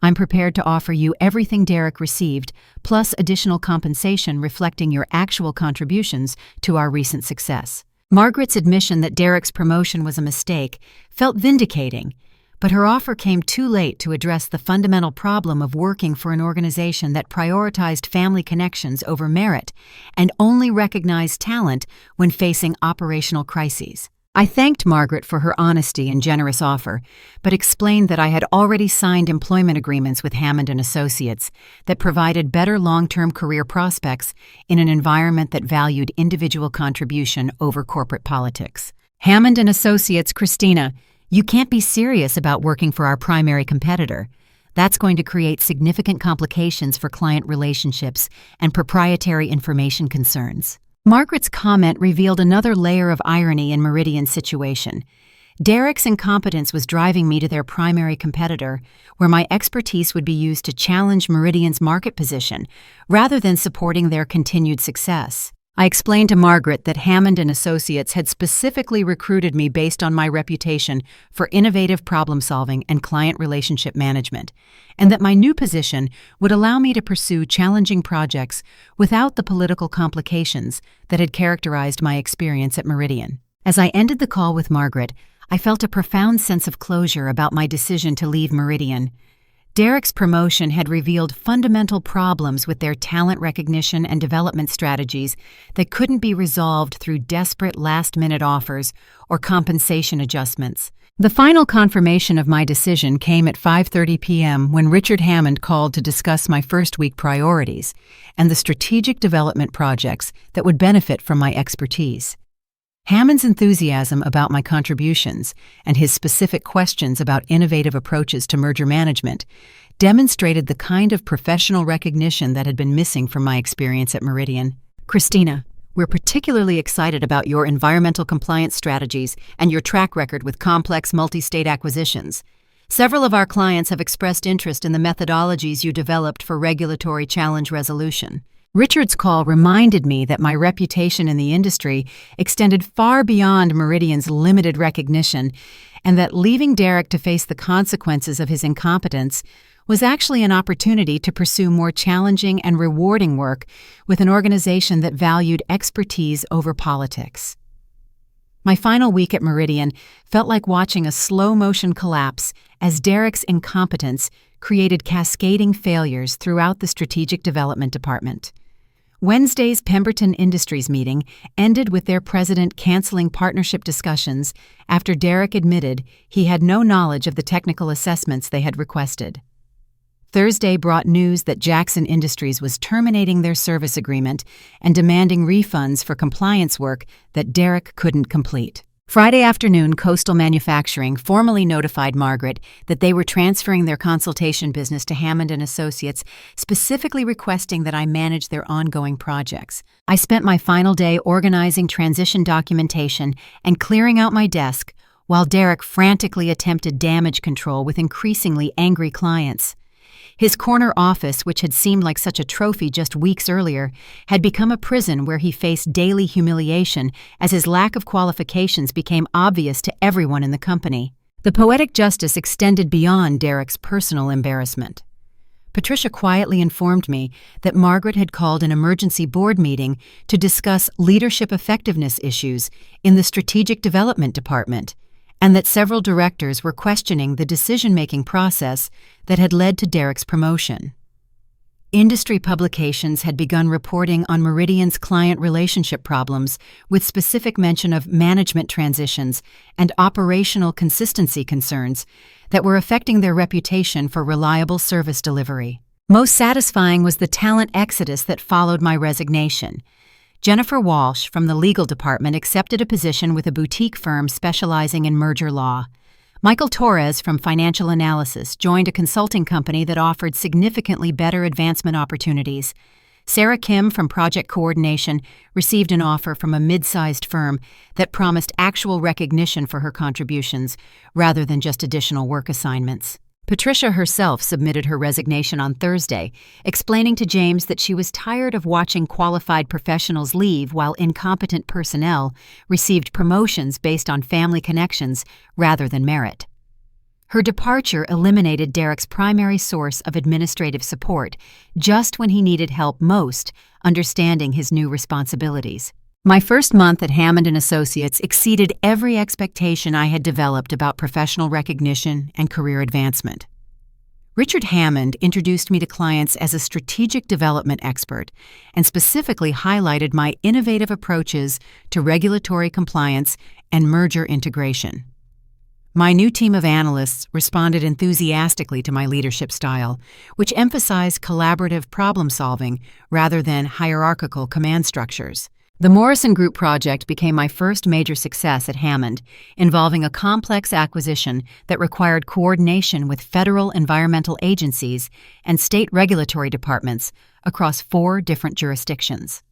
I'm prepared to offer you everything Derek received, plus additional compensation reflecting your actual contributions to our recent success. Margaret's admission that Derek's promotion was a mistake felt vindicating, but her offer came too late to address the fundamental problem of working for an organization that prioritized family connections over merit and only recognized talent when facing operational crises. I thanked Margaret for her honesty and generous offer, but explained that I had already signed employment agreements with Hammond & Associates that provided better long-term career prospects in an environment that valued individual contribution over corporate politics. Hammond & Associates, Christina, you can't be serious about working for our primary competitor. That's going to create significant complications for client relationships and proprietary information concerns. Margaret's comment revealed another layer of irony in Meridian's situation. Derek's incompetence was driving me to their primary competitor, where my expertise would be used to challenge Meridian's market position, rather than supporting their continued success. I explained to Margaret that Hammond & Associates had specifically recruited me based on my reputation for innovative problem-solving and client relationship management, and that my new position would allow me to pursue challenging projects without the political complications that had characterized my experience at Meridian. As I ended the call with Margaret, I felt a profound sense of closure about my decision to leave Meridian. Derek's promotion had revealed fundamental problems with their talent recognition and development strategies that couldn't be resolved through desperate last-minute offers or compensation adjustments. The final confirmation of my decision came at 5:30 p.m. when Richard Hammond called to discuss my first-week priorities and the strategic development projects that would benefit from my expertise. Hammond's enthusiasm about my contributions and his specific questions about innovative approaches to merger management demonstrated the kind of professional recognition that had been missing from my experience at Meridian. Christina, we're particularly excited about your environmental compliance strategies and your track record with complex multi-state acquisitions. Several of our clients have expressed interest in the methodologies you developed for regulatory challenge resolution. Richard's call reminded me that my reputation in the industry extended far beyond Meridian's limited recognition, and that leaving Derek to face the consequences of his incompetence was actually an opportunity to pursue more challenging and rewarding work with an organization that valued expertise over politics. My final week at Meridian felt like watching a slow-motion collapse as Derek's incompetence created cascading failures throughout the strategic development department. Wednesday's Pemberton Industries meeting ended with their president canceling partnership discussions after Derek admitted he had no knowledge of the technical assessments they had requested. Thursday brought news that Jackson Industries was terminating their service agreement and demanding refunds for compliance work that Derek couldn't complete. Friday afternoon, Coastal Manufacturing formally notified Margaret that they were transferring their consultation business to Hammond & Associates, specifically requesting that I manage their ongoing projects. I spent my final day organizing transition documentation and clearing out my desk, while Derek frantically attempted damage control with increasingly angry clients. His corner office, which had seemed like such a trophy just weeks earlier, had become a prison where he faced daily humiliation as his lack of qualifications became obvious to everyone in the company. The poetic justice extended beyond Derek's personal embarrassment. Patricia quietly informed me that Margaret had called an emergency board meeting to discuss leadership effectiveness issues in the strategic development department, and that several directors were questioning the decision-making process that had led to Derek's promotion. Industry publications had begun reporting on Meridian's client relationship problems, with specific mention of management transitions and operational consistency concerns that were affecting their reputation for reliable service delivery. Most satisfying was the talent exodus that followed my resignation. Jennifer Walsh from the legal department accepted a position with a boutique firm specializing in merger law. Michael Torres from financial analysis joined a consulting company that offered significantly better advancement opportunities. Sarah Kim from Project Coordination received an offer from a mid-sized firm that promised actual recognition for her contributions rather than just additional work assignments. Patricia herself submitted her resignation on Thursday, explaining to James that she was tired of watching qualified professionals leave while incompetent personnel received promotions based on family connections rather than merit. Her departure eliminated Derek's primary source of administrative support just when he needed help most understanding his new responsibilities. My first month at Hammond & Associates exceeded every expectation I had developed about professional recognition and career advancement. Richard Hammond introduced me to clients as a strategic development expert and specifically highlighted my innovative approaches to regulatory compliance and merger integration. My new team of analysts responded enthusiastically to my leadership style, which emphasized collaborative problem-solving rather than hierarchical command structures. The Morrison Group project became my first major success at Hammond, involving a complex acquisition that required coordination with federal environmental agencies and state regulatory departments across 4 different jurisdictions.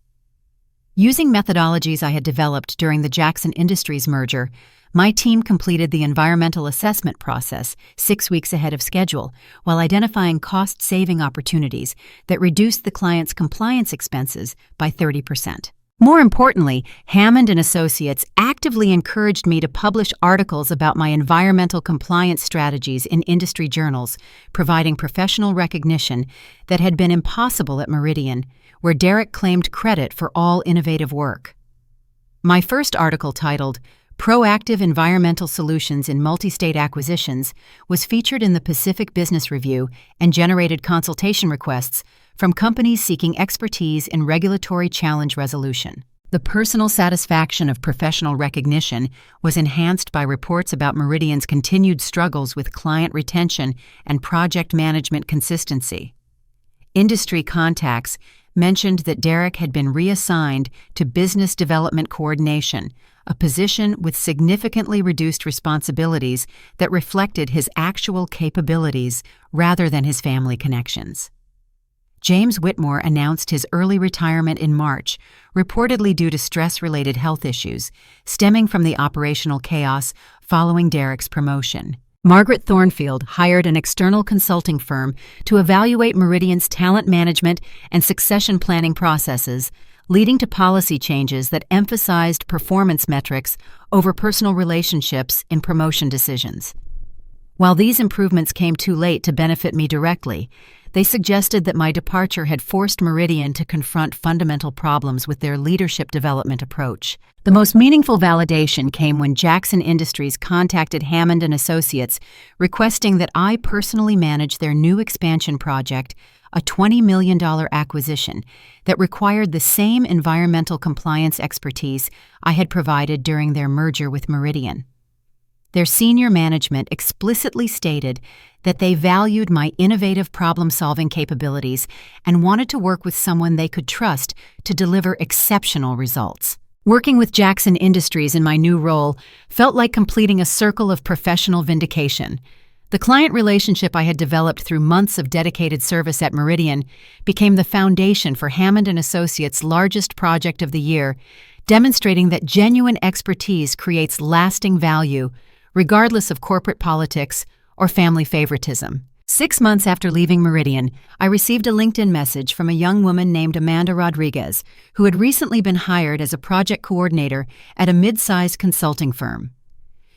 Using methodologies I had developed during the Jackson Industries merger, my team completed the environmental assessment process 6 weeks ahead of schedule while identifying cost-saving opportunities that reduced the client's compliance expenses by 30%. More importantly, Hammond & Associates actively encouraged me to publish articles about my environmental compliance strategies in industry journals, providing professional recognition that had been impossible at Meridian, where Derek claimed credit for all innovative work. My first article, titled Proactive Environmental Solutions in Multi-State Acquisitions, was featured in the Pacific Business Review and generated consultation requests from companies seeking expertise in regulatory challenge resolution. The personal satisfaction of professional recognition was enhanced by reports about Meridian's continued struggles with client retention and project management consistency. Industry contacts mentioned that Derek had been reassigned to business development coordination, a position with significantly reduced responsibilities that reflected his actual capabilities rather than his family connections. James Whitmore announced his early retirement in March, reportedly due to stress-related health issues stemming from the operational chaos following Derek's promotion. Margaret Thornfield hired an external consulting firm to evaluate Meridian's talent management and succession planning processes, leading to policy changes that emphasized performance metrics over personal relationships in promotion decisions. While these improvements came too late to benefit me directly, they suggested that my departure had forced Meridian to confront fundamental problems with their leadership development approach. The most meaningful validation came when Jackson Industries contacted Hammond & Associates, requesting that I personally manage their new expansion project, a $20 million acquisition that required the same environmental compliance expertise I had provided during their merger with Meridian. Their senior management explicitly stated that they valued my innovative problem-solving capabilities and wanted to work with someone they could trust to deliver exceptional results. Working with Jackson Industries in my new role felt like completing a circle of professional vindication. The client relationship I had developed through months of dedicated service at Meridian became the foundation for Hammond & Associates' largest project of the year, demonstrating that genuine expertise creates lasting value, regardless of corporate politics or family favoritism. 6 months after leaving Meridian, I received a LinkedIn message from a young woman named Amanda Rodriguez, who had recently been hired as a project coordinator at a mid-sized consulting firm.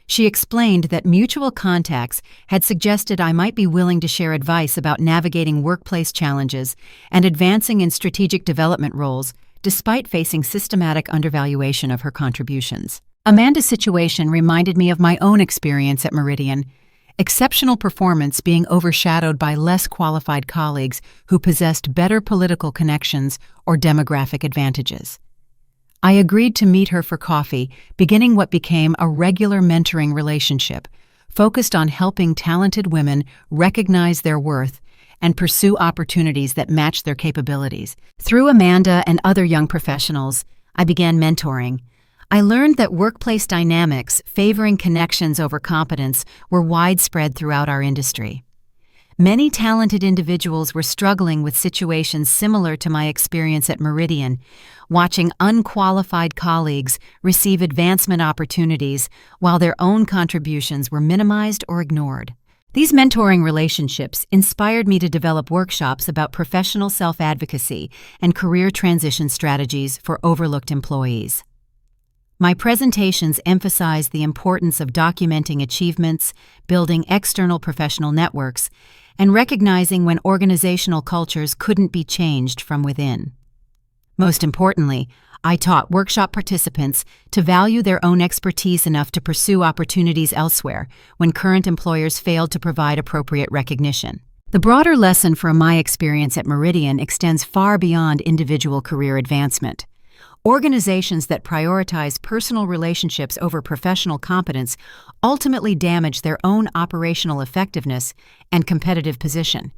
She explained that mutual contacts had suggested I might be willing to share advice about navigating workplace challenges and advancing in strategic development roles, despite facing systematic undervaluation of her contributions. Amanda's situation reminded me of my own experience at Meridian, exceptional performance being overshadowed by less qualified colleagues who possessed better political connections or demographic advantages. I agreed to meet her for coffee, beginning what became a regular mentoring relationship, focused on helping talented women recognize their worth and pursue opportunities that match their capabilities. Through Amanda and other young professionals, I began mentoring. I learned that workplace dynamics favoring connections over competence were widespread throughout our industry. Many talented individuals were struggling with situations similar to my experience at Meridian, watching unqualified colleagues receive advancement opportunities while their own contributions were minimized or ignored. These mentoring relationships inspired me to develop workshops about professional self-advocacy and career transition strategies for overlooked employees. My presentations emphasized the importance of documenting achievements, building external professional networks, and recognizing when organizational cultures couldn't be changed from within. Most importantly, I taught workshop participants to value their own expertise enough to pursue opportunities elsewhere when current employers failed to provide appropriate recognition. The broader lesson from my experience at Meridian extends far beyond individual career advancement. Organizations that prioritize personal relationships over professional competence ultimately damage their own operational effectiveness and competitive position.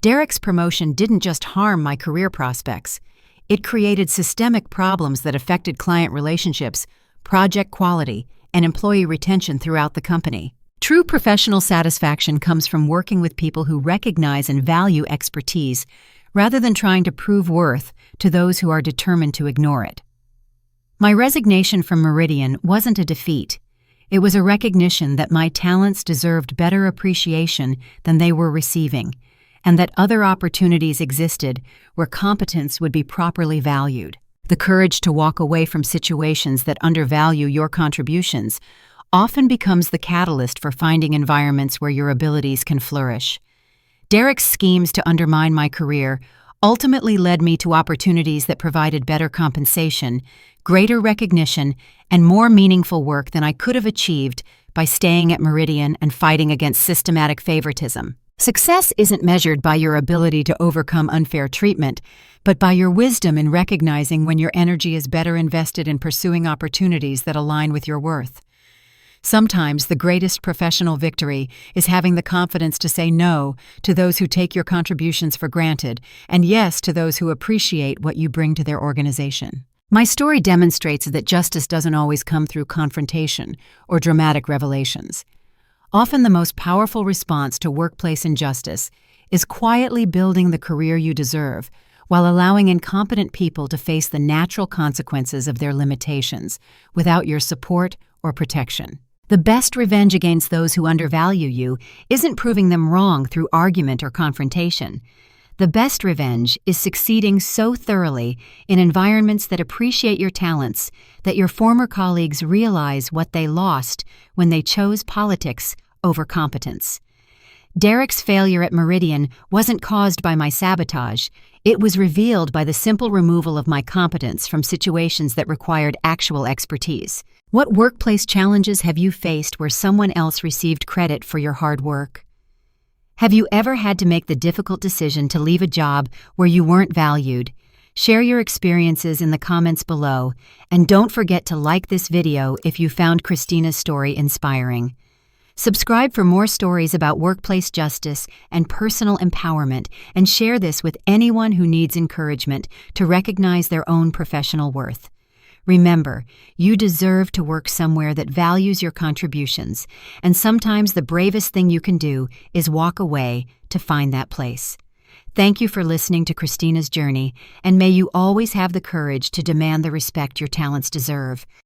Derek's promotion didn't just harm my career prospects. It created systemic problems that affected client relationships, project quality, and employee retention throughout the company. True professional satisfaction comes from working with people who recognize and value expertise rather than trying to prove worth to those who are determined to ignore it. My resignation from Meridian wasn't a defeat. It was a recognition that my talents deserved better appreciation than they were receiving, and that other opportunities existed where competence would be properly valued. The courage to walk away from situations that undervalue your contributions often becomes the catalyst for finding environments where your abilities can flourish. Derek's schemes to undermine my career ultimately led me to opportunities that provided better compensation, greater recognition, and more meaningful work than I could have achieved by staying at Meridian and fighting against systematic favoritism. Success isn't measured by your ability to overcome unfair treatment, but by your wisdom in recognizing when your energy is better invested in pursuing opportunities that align with your worth. Sometimes the greatest professional victory is having the confidence to say no to those who take your contributions for granted and yes to those who appreciate what you bring to their organization. My story demonstrates that justice doesn't always come through confrontation or dramatic revelations. Often the most powerful response to workplace injustice is quietly building the career you deserve while allowing incompetent people to face the natural consequences of their limitations without your support or protection. The best revenge against those who undervalue you isn't proving them wrong through argument or confrontation. The best revenge is succeeding so thoroughly in environments that appreciate your talents that your former colleagues realize what they lost when they chose politics over competence. Derek's failure at Meridian wasn't caused by my sabotage. It was revealed by the simple removal of my competence from situations that required actual expertise. What workplace challenges have you faced where someone else received credit for your hard work? Have you ever had to make the difficult decision to leave a job where you weren't valued? Share your experiences in the comments below, and don't forget to like this video if you found Christina's story inspiring. Subscribe for more stories about workplace justice and personal empowerment, and share this with anyone who needs encouragement to recognize their own professional worth. Remember, you deserve to work somewhere that values your contributions, and sometimes the bravest thing you can do is walk away to find that place. Thank you for listening to Christina's journey, and may you always have the courage to demand the respect your talents deserve.